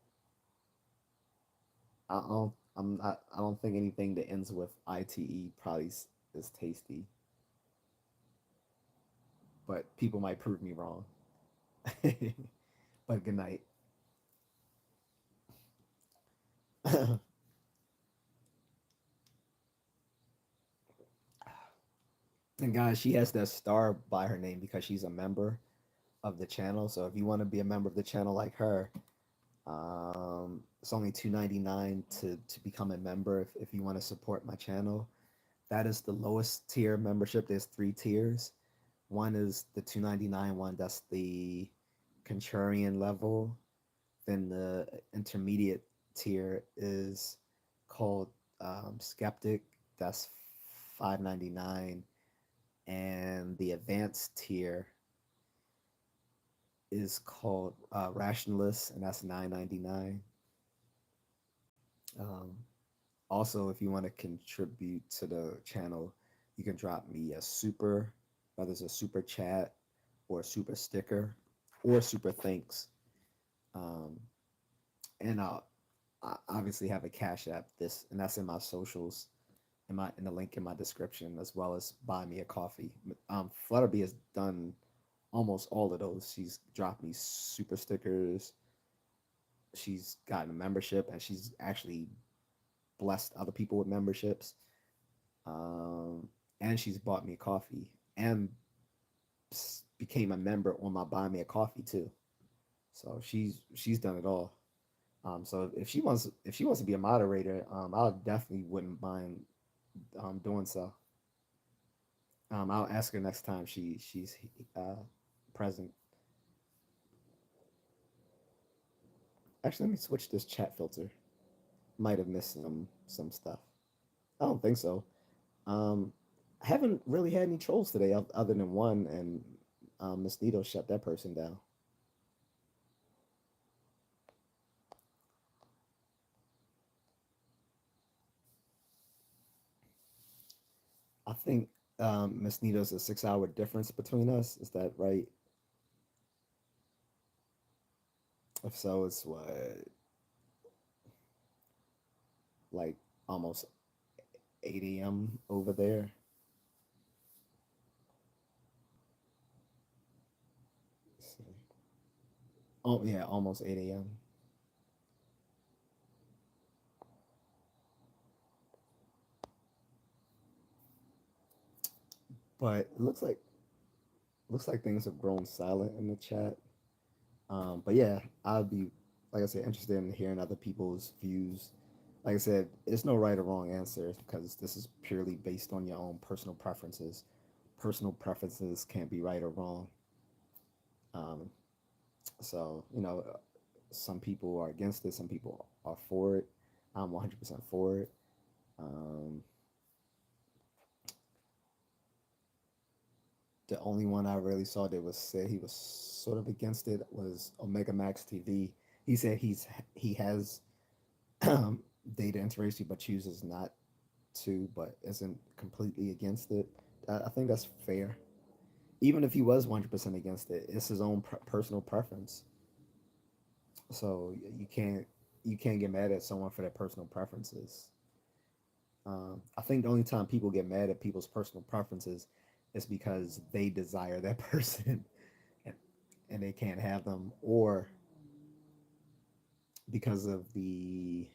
I don't. I'm not. I don't think anything that ends with ite probably is tasty. But people might prove me wrong. But good night. And guys, she has that star by her name because she's a member of the channel. So if you want to be a member of the channel like her, it's only $2.99 to become a member. If you want to support my channel, that is the lowest tier membership. There's three tiers. One is the $2.99 one. That's the contrarian level. Then the intermediate tier is called skeptic. That's $5.99, and the advanced tier is called rationalist, and that's $9.99. Um, Also, if you want to contribute to the channel, you can drop me a super, whether it's a super chat or a super sticker or super thanks. Um, and I obviously have a Cash App. This and that's in my socials, in the link in my description, as well as buy me a coffee. Flutterby has done almost all of those. She's dropped me super stickers. She's gotten a membership, and she's actually blessed other people with memberships. Um, and she's bought me coffee and became a member on my buy me a coffee too. So she's done it all. So if she wants to be a moderator, I definitely wouldn't mind doing so. I'll ask her next time she's uh, present. Actually, let me switch this chat filter. Might have missed some stuff. I don't think so. Um, I haven't really had any trolls today other than one, and Miss Nito shut that person down. I think Miss Nito's a 6 hour difference between us. Is that right? If so, it's what, like almost 8 a.m. over there. Oh yeah, almost 8 a.m. But it looks like things have grown silent in the chat. But yeah, I'd be, like I said, interested in hearing other people's views. Like I said, it's no right or wrong answer because this is purely based on your own personal preferences. Personal preferences can't be right or wrong. Um, so, some people are against it, some people are for it. I'm 100% for it. Um, the only one I really saw that was said he was sort of against it was Omega Max TV. He said he has data interracial but chooses not to, but isn't completely against it. I think that's fair. Even if he was 100% against it, it's his own personal preference. So you can't get mad at someone for their personal preferences. I think the only time people get mad at people's personal preferences is because they desire that person and, and they can't have them, or because of the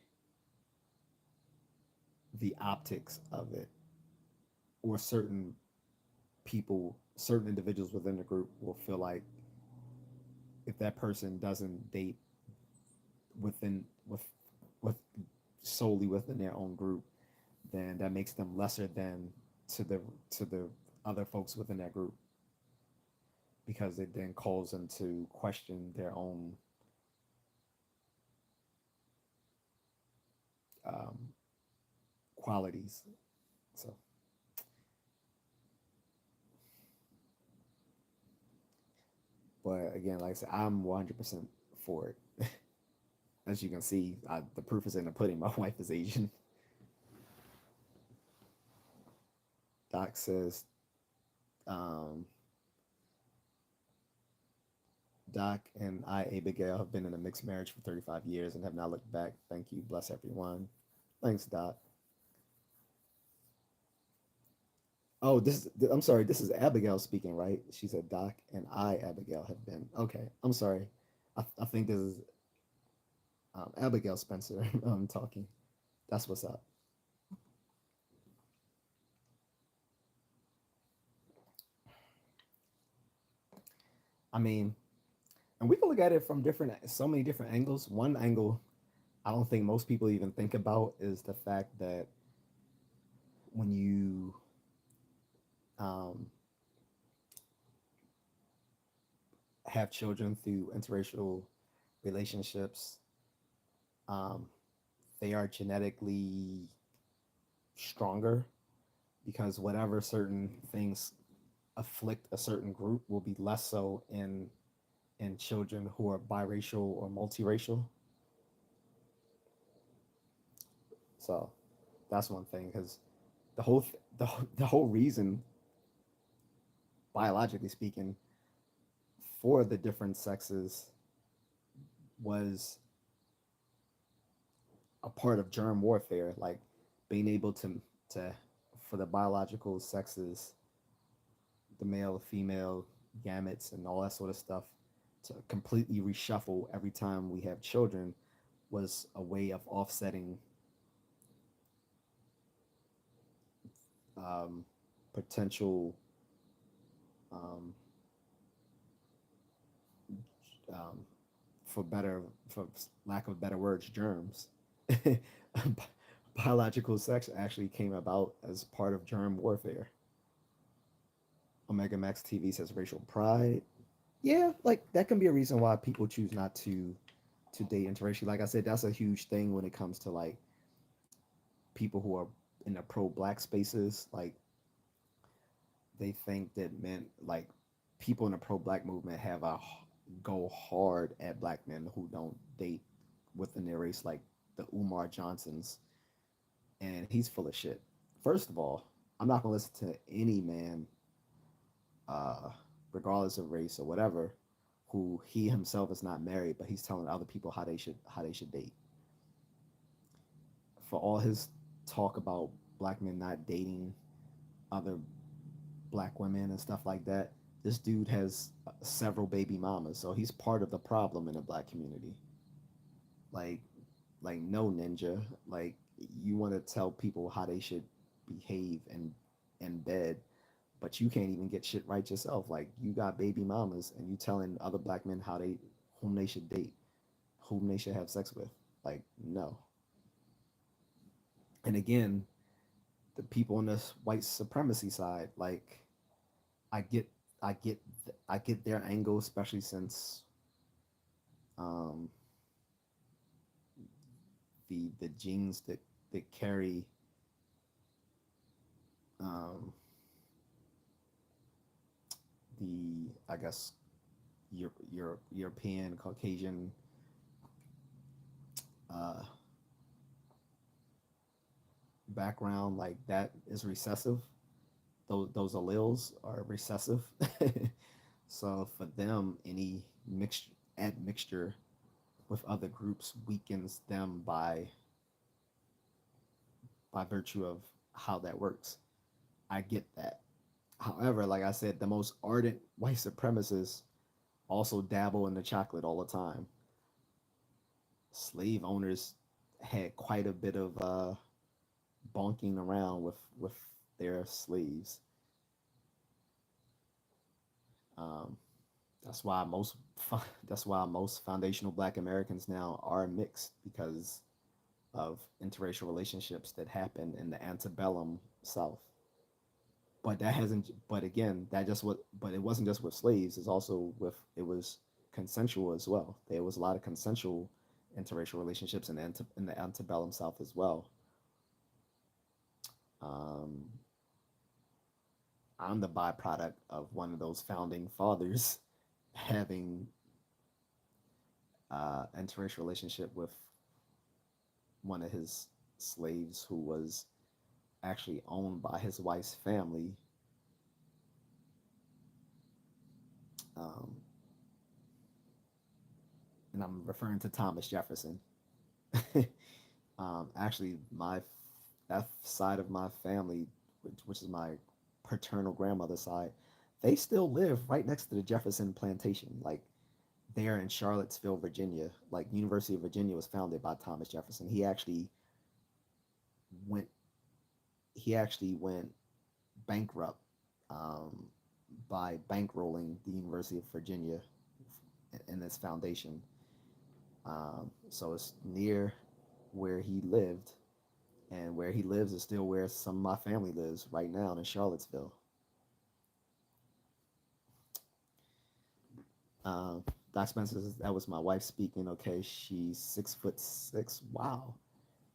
optics of it, or certain individuals within the group will feel like if that person doesn't date within with solely within their own group, then that makes them lesser than to the other folks within that group, because it then calls them to question their own um, qualities. So, but again, like I said, I'm 100% for it. As you can see, the proof is in the pudding. My wife is Asian. Doc says, um, Doc and I, Abigail, have been in a mixed marriage for 35 years and have not looked back. Thank you. Bless everyone. Thanks, Doc. Oh, I'm sorry. This is Abigail speaking, right? She said Doc and I, Abigail, have been. Okay. I'm sorry. I think this is Abigail Spencer talking. That's what's up. I mean, and we can look at it from so many different angles. One angle I don't think most people even think about is the fact that when you um, have children through interracial relationships, um, they are genetically stronger because whatever certain things afflict a certain group will be less so in children who are biracial or multiracial. So that's one thing because the whole reason, biologically speaking, for the different sexes was a part of germ warfare, like being able to for the biological sexes, the male, female gametes, and all that sort of stuff, to completely reshuffle every time we have children was a way of offsetting um, potential, um, um, for lack of better words, germs. Biological sex actually came about as part of germ warfare. Omega Max TV says racial pride. Yeah, like that can be a reason why people choose not to date interracially. Like I said, that's a huge thing when it comes to like people who are in the pro black spaces. Like they think that men, like people in the pro black movement, have a go hard at black men who don't date within their race, like the Umar Johnsons, and he's full of shit. First of all, I'm not gonna listen to any man, uh, regardless of race or whatever, who he himself is not married, but he's telling other people how they should date. For all his talk about black men not dating other black women and stuff like that, this dude has several baby mamas, so he's part of the problem in the black community. Like, no, ninja. Like, you want to tell people how they should behave in bed, but you can't even get shit right yourself. Like, you got baby mamas, and you telling other black men whom they should date, whom they should have sex with. Like, no. And again, the people on this white supremacy side, like, I get, I get, I get their angle, especially since um, the genes that carry um, the, I guess, European Caucasian uh, background, like that is recessive. Those alleles are recessive. So for them, any admixture with other groups weakens them by virtue of how that works. I get that. However, like I said, the most ardent white supremacists also dabble in the chocolate all the time. Slave owners had quite a bit of bonking around with their slaves. Um, that's why most that's why most foundational Black Americans now are mixed because of interracial relationships that happened in the antebellum South. But that hasn't. But again, that just what. But it wasn't just with slaves. It's also with. It was consensual as well. There was a lot of consensual interracial relationships in the antebellum South as well. Um, I'm the byproduct of one of those founding fathers having interracial relationship with one of his slaves who was actually owned by his wife's family. Um, and I'm referring to Thomas Jefferson. Actually, my that side of my family, which is my paternal grandmother's side, they still live right next to the Jefferson plantation. Like there in Charlottesville, Virginia. Like University of Virginia was founded by Thomas Jefferson. Went went bankrupt um, by bankrolling the University of Virginia and its foundation. So it's near where he lived, and where he lives is still where some of my family lives right now in Charlottesville. Uh, Doc Spencer, that was my wife speaking. Okay, she's 6'6". Wow,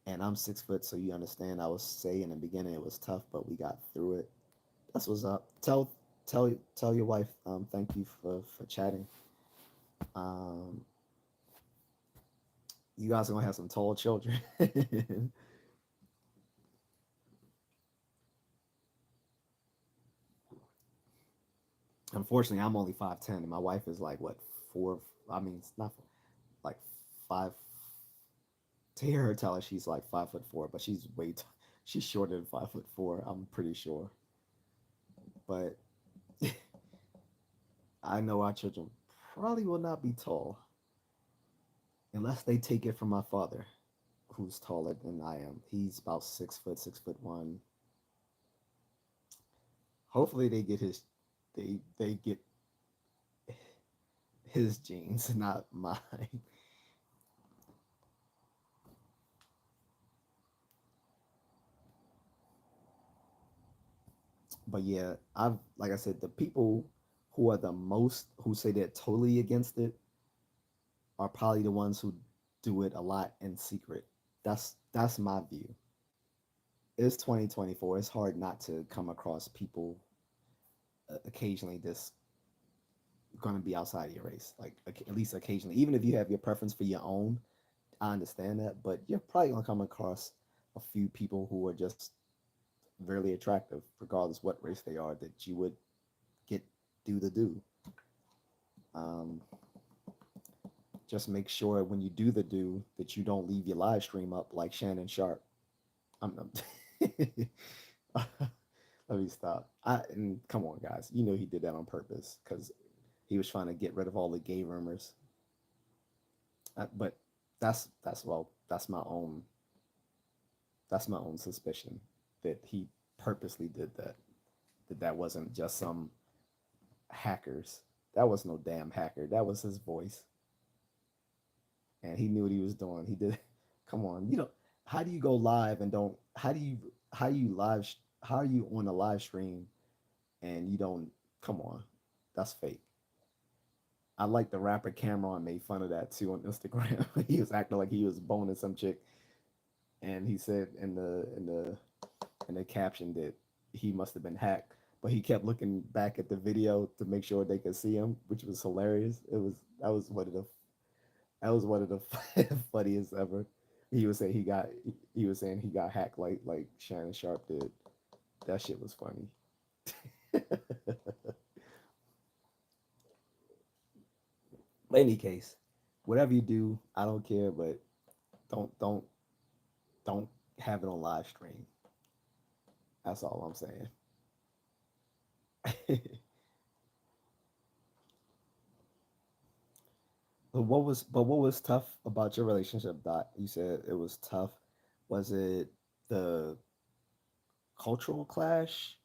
and I'm 6 foot, so you understand. I was saying in the beginning it was tough, but we got through it. That's what's up. Tell your wife. Thank you for chatting. Um, you guys are gonna have some tall children. Unfortunately, I'm only 5'10", and my wife is like what four. I mean, it's not like five. To hear her tell her she's like 5'4", but she's she's shorter than 5'4". I'm pretty sure, but I know our children probably will not be tall unless they take it from my father, who's taller than I am. He's about 6 foot, 6'1". Hopefully, they get his genes, not mine. But yeah, I've like I said, the people who are the most who say they're totally against it are probably the ones who do it a lot in secret. That's my view. It's 2024. It's hard not to come across people occasionally that's going to be outside of your race. Like at least occasionally, even if you have your preference for your own, I understand that. But you're probably going to come across a few people who are just really attractive, regardless what race they are, that you would get do the do. Um, just make sure when you do the do that you don't leave your live stream up like Shannon Sharp. I'm let me stop. And come on, guys. You know he did that on purpose because he was trying to get rid of all the gay rumors. But that's my own suspicion that he purposely did that. That wasn't just some hackers. That was no damn hacker. That was his voice, and he knew what he was doing. He did. Come on, how do you go live and don't? How do you live? How are you on a live stream and you don't? Come on, that's fake. I like the rapper Cameron made fun of that too on Instagram. He was acting like he was boning some chick, and he said in the caption that he must have been hacked, but he kept looking back at the video to make sure they could see him, which was hilarious. That was one of the funniest ever. He was saying he got hacked like Shannon Sharp did. That shit was funny. But any case, whatever you do, I don't care, but don't don't don't have it on live stream. That's all I'm saying. What was tough about your relationship, Dot? You said it was tough. Was it the cultural clash?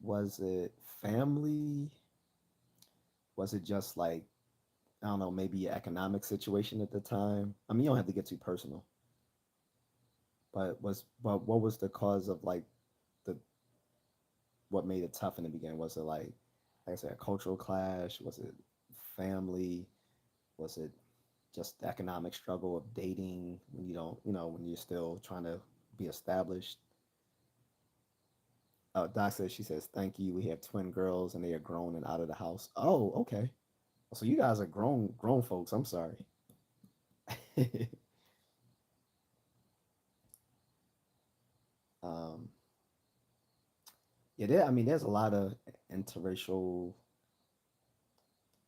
Was it family? Was it just like, I don't know, maybe your economic situation at the time? I mean, you don't have to get too personal, but what was the cause of like the what made it tough in the beginning? Was it like I said, a cultural clash? Was it family? Was it just the economic struggle of dating when you don't, when you're still trying to be established? Doc says, she says, thank you. We have twin girls and they are grown and out of the house. Oh, okay. So you guys are grown folks. I'm sorry. um, yeah, I mean, there's a lot of interracial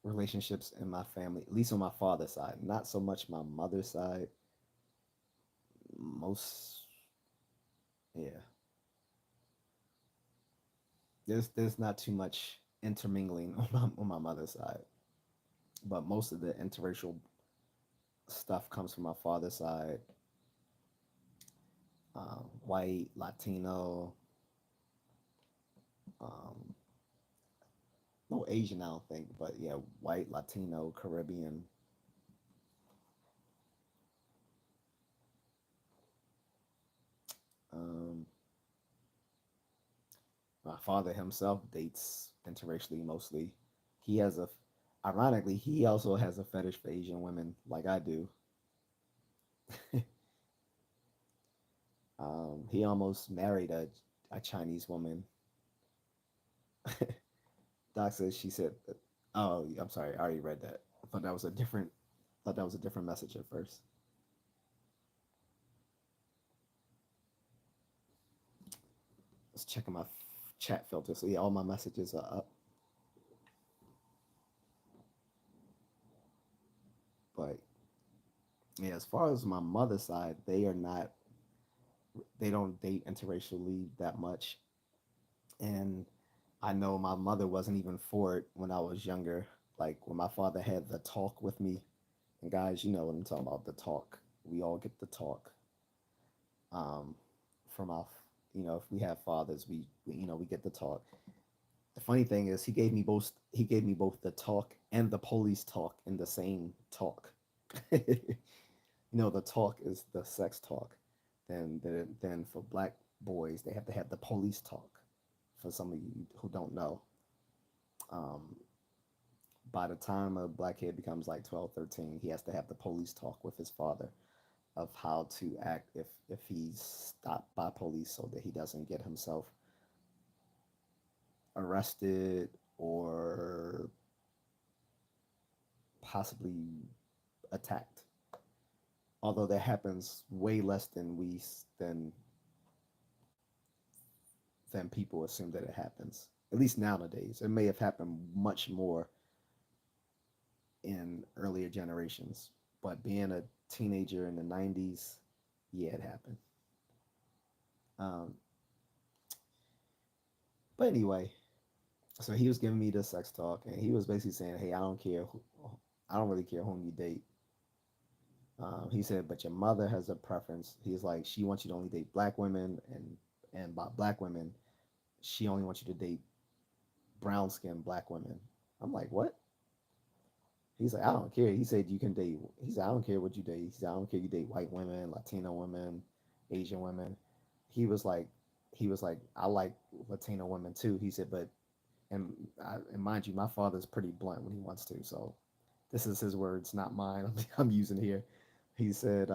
relationships in my family, at least on my father's side, not so much my mother's side. Most, yeah, there's not too much intermingling on my mother's side, but most of the interracial stuff comes from my father's side. White, Latino, um, no Asian, I don't think, but yeah, white, Latino, Caribbean. Um, my father himself dates interracially mostly. He has a, ironically, he also has a fetish for Asian women, like I do. He almost married a Chinese woman. Doc says she said, "Oh, I'm sorry, I already read that. I thought that was a different, thought that was a different message at first." Let's check my chat filter. So yeah, all my messages are up. But yeah, as far as my mother's side, they are not. They don't date interracially that much, and I know my mother wasn't even for it when I was younger. Like when my father had the talk with me, and guys, you know what I'm talking about, the talk. We all get the talk. Um, from our, if we have fathers, we get the talk. The funny thing is, He gave me both the talk and the police talk in the same talk. The talk is the sex talk. Then for black boys, they have to have the police talk. For some of you who don't know, um, by the time a black kid becomes like 12, 13, he has to have the police talk with his father of how to act if he's stopped by police so that he doesn't get himself arrested or possibly attacked. Although that happens way less than people assume that it happens. At least nowadays, it may have happened much more in earlier generations. But being a teenager in the '90s, yeah, it happened. Um, but anyway, so he was giving me the sex talk, and he was basically saying, "Hey, I don't really care whom you date." He said, "But your mother has a preference." He's like, "She wants you to only date black women, and by black women, she only wants you to date brown skinned black women." I'm like, "What?" He's like, "I don't care." He said, "You can date." He said, "I don't care what you date." He said, "I don't care you date white women, Latino women, Asian women." He was like, "I like Latino women too." He said, "But and mind you, my father's pretty blunt when he wants to, so this is his words, not mine. I'm using here." He said,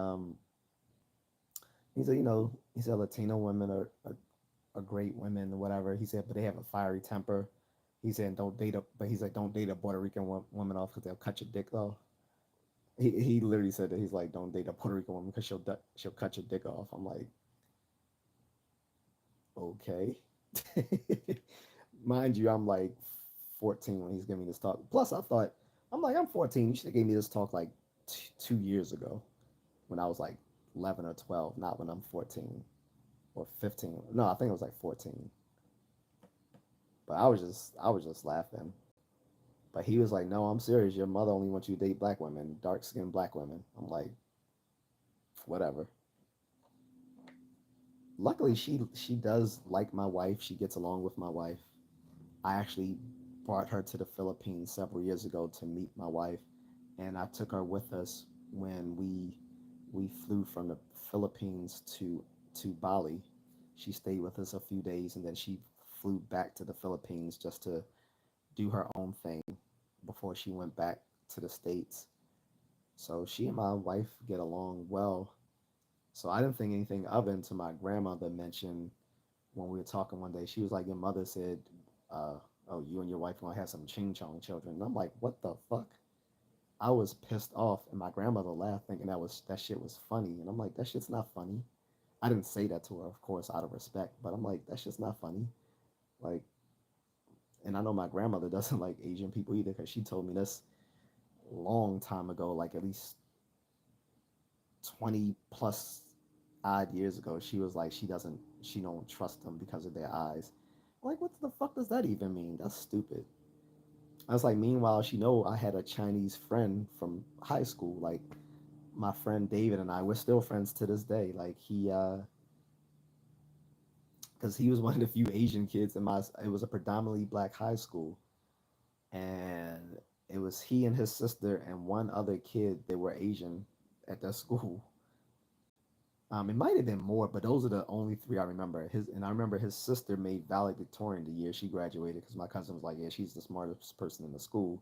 he said Latino women are great women, whatever. He said, but they have a fiery temper. He said, but he's like, don't date a Puerto Rican woman off because they'll cut your dick off. He literally said that he's like, don't date a Puerto Rican woman because she'll cut your dick off. I'm like, okay. Mind you, I'm like 14 when he's giving me this talk. Plus, I'm like, I'm 14. You should have gave me this talk like 2 years ago when I was like 11 or 12, not when I'm 14 or 15. No, I think it was like 14. But I was just laughing. But he was like, "No, I'm serious. Your mother only wants you to date black women, dark skinned black women." I'm like, whatever. Luckily, she does like my wife. She gets along with my wife. I actually brought her to the Philippines several years ago to meet my wife, and I took her with us when we flew from the Philippines to Bali. She stayed with us a few days, and then she flew back to the Philippines just to do her own thing before she went back to the States. So she and my wife get along well. So I didn't think anything of it until my grandmother mentioned when we were talking one day. She was like, "Your mother said, uh, oh, you and your wife gonna have some ching chong children." And I'm like, "What the fuck?" I was pissed off, and my grandmother laughed, thinking that shit was funny. And I'm like, "That shit's not funny." I didn't say that to her, of course, out of respect, but I'm like, "That shit's not funny." Like, And I know my grandmother doesn't like Asian people either because she told me this long time ago, like at least 20 plus odd years ago. She was like, she don't trust them because of their eyes. Like, what the fuck does that even mean? That's stupid. I was like, meanwhile, she know I had a Chinese friend from high school. Like, my friend David and I, we're still friends to this day. Like, because he was one of the few Asian kids in my, it was a predominantly black high school. And it was he and his sister and one other kid that were Asian at that school. It might have been more, but those are the only three I remember. I remember his sister made valedictorian the year she graduated because my cousin was like, "Yeah, she's the smartest person in the school."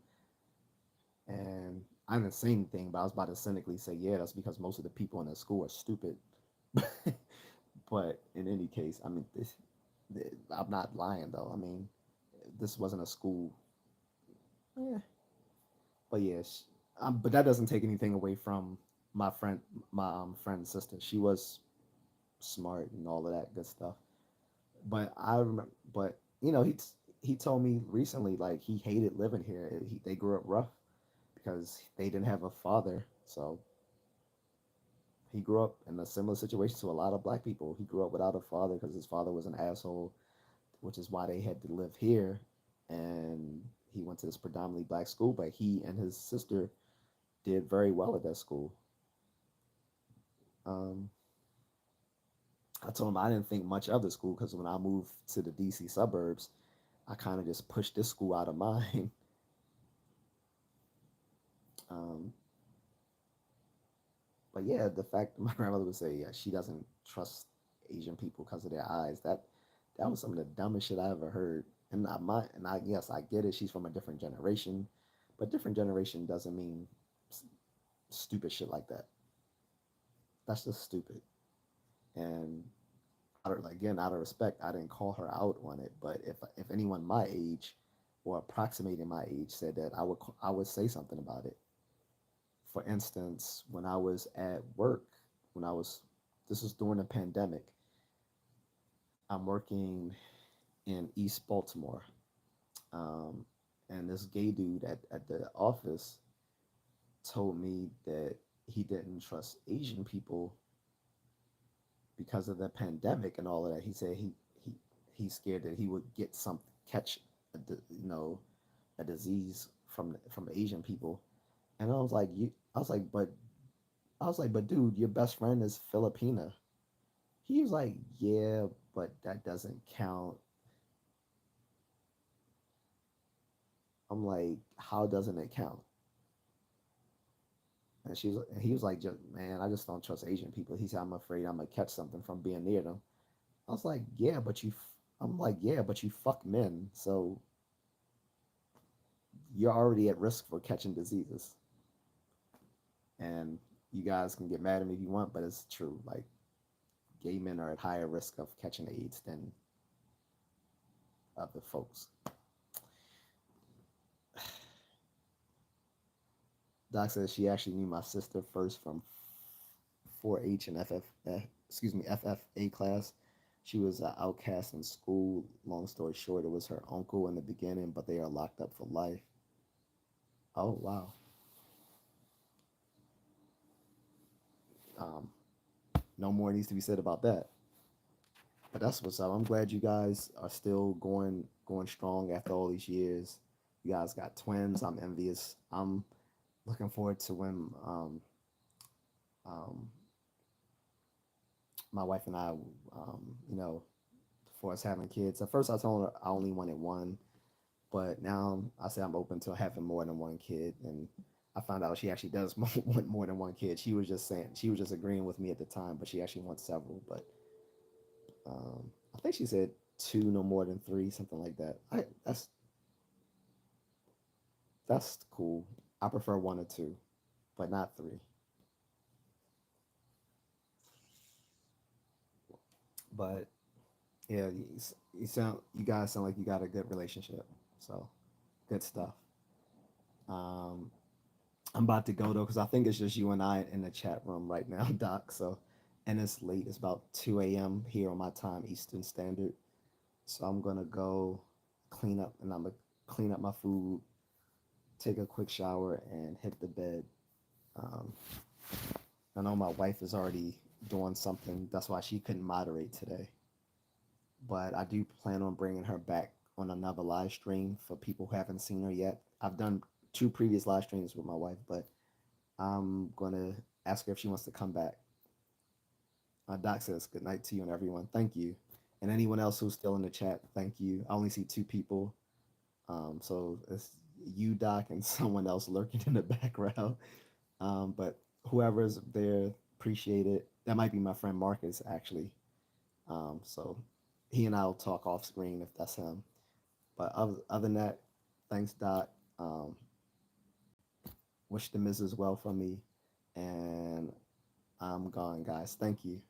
And I didn't say anything, but I was about to cynically say, "Yeah, that's because most of the people in the school are stupid." But in any case, I mean, I'm not lying though. I mean, this wasn't a school. Eh. But yes, but that doesn't take anything away from my friend, my friend's sister. She was smart and all of that good stuff. But I remember, but he told me recently like he hated living here. They grew up rough because they didn't have a father, so he grew up in a similar situation to a lot of black people. He grew up without a father because his father was an asshole, which is why they had to live here. And he went to this predominantly black school, but he and his sister did very well at that school. Um, I told him I didn't think much of the school because when I moved to the DC suburbs, I kind of just pushed this school out of mine. Um, but yeah, the fact my grandmother would say, yeah, she doesn't trust Asian people because of their eyes. That was some of the dumbest shit I ever heard. And I yes, I get it. She's from a different generation, but different generation doesn't mean stupid shit like that. That's just stupid. And again, out of respect, I didn't call her out on it. But if anyone my age or approximating my age said that, I would say something about it. For instance, when I was at work, when I was this was during the pandemic. I'm working in East Baltimore, um, and this gay dude at the office told me that he didn't trust Asian people because of the pandemic and all of that. He said he he's scared that he would get some catch a disease from Asian people. And I was like, but dude, your best friend is Filipina. He was like, yeah, but that doesn't count. I'm like, how doesn't it count? And he was like, man, I just don't trust Asian people. He said, I'm afraid I'm gonna catch something from being near them. I was like, yeah, but I'm like, yeah, but you fuck men, so you're already at risk for catching diseases. And you guys can get mad at me if you want, but it's true. Like, gay men are at higher risk of catching AIDS than other folks. Doc says she actually knew my sister first from 4-H and FFA class. She was an outcast in school. Long story short, it was her uncle in the beginning, but they are locked up for life. Oh wow. Um, no more needs to be said about that. But that's what's up. I'm glad you guys are still going strong after all these years. You guys got twins. I'm envious. I'm looking forward to when um, my wife and I, for us having kids. At first, I told her I only wanted one, but now I say I'm open to having more than one kid. And I found out she actually does want more than one kid. She was just agreeing with me at the time, but she actually wants several. But I think she said two, no more than three, something like that. That's cool. I prefer one or two, but not three. But yeah, you guys sound like you got a good relationship. So good stuff. Um, I'm about to go though because I think it's just you and I in the chat room right now, Doc. So, and it's late. It's about 2 a.m. here on my time, Eastern Standard. So I'm gonna go clean up, and I'm gonna clean up my food, take a quick shower, and hit the bed. Um, I know my wife is already doing something. That's why she couldn't moderate today. But I do plan on bringing her back on another live stream for people who haven't seen her yet. I've done two previous live streams with my wife, but I'm gonna ask her if she wants to come back. Doc says good night to you and everyone. Thank you, and anyone else who's still in the chat. Thank you. I only see two people, so it's you, Doc, and someone else lurking in the background. But whoever's there, appreciate it. That might be my friend Marcus actually. So he and I'll talk off screen if that's him. But other than that, thanks, Doc. Wish the missus well for me, and I'm gone, guys. Thank you.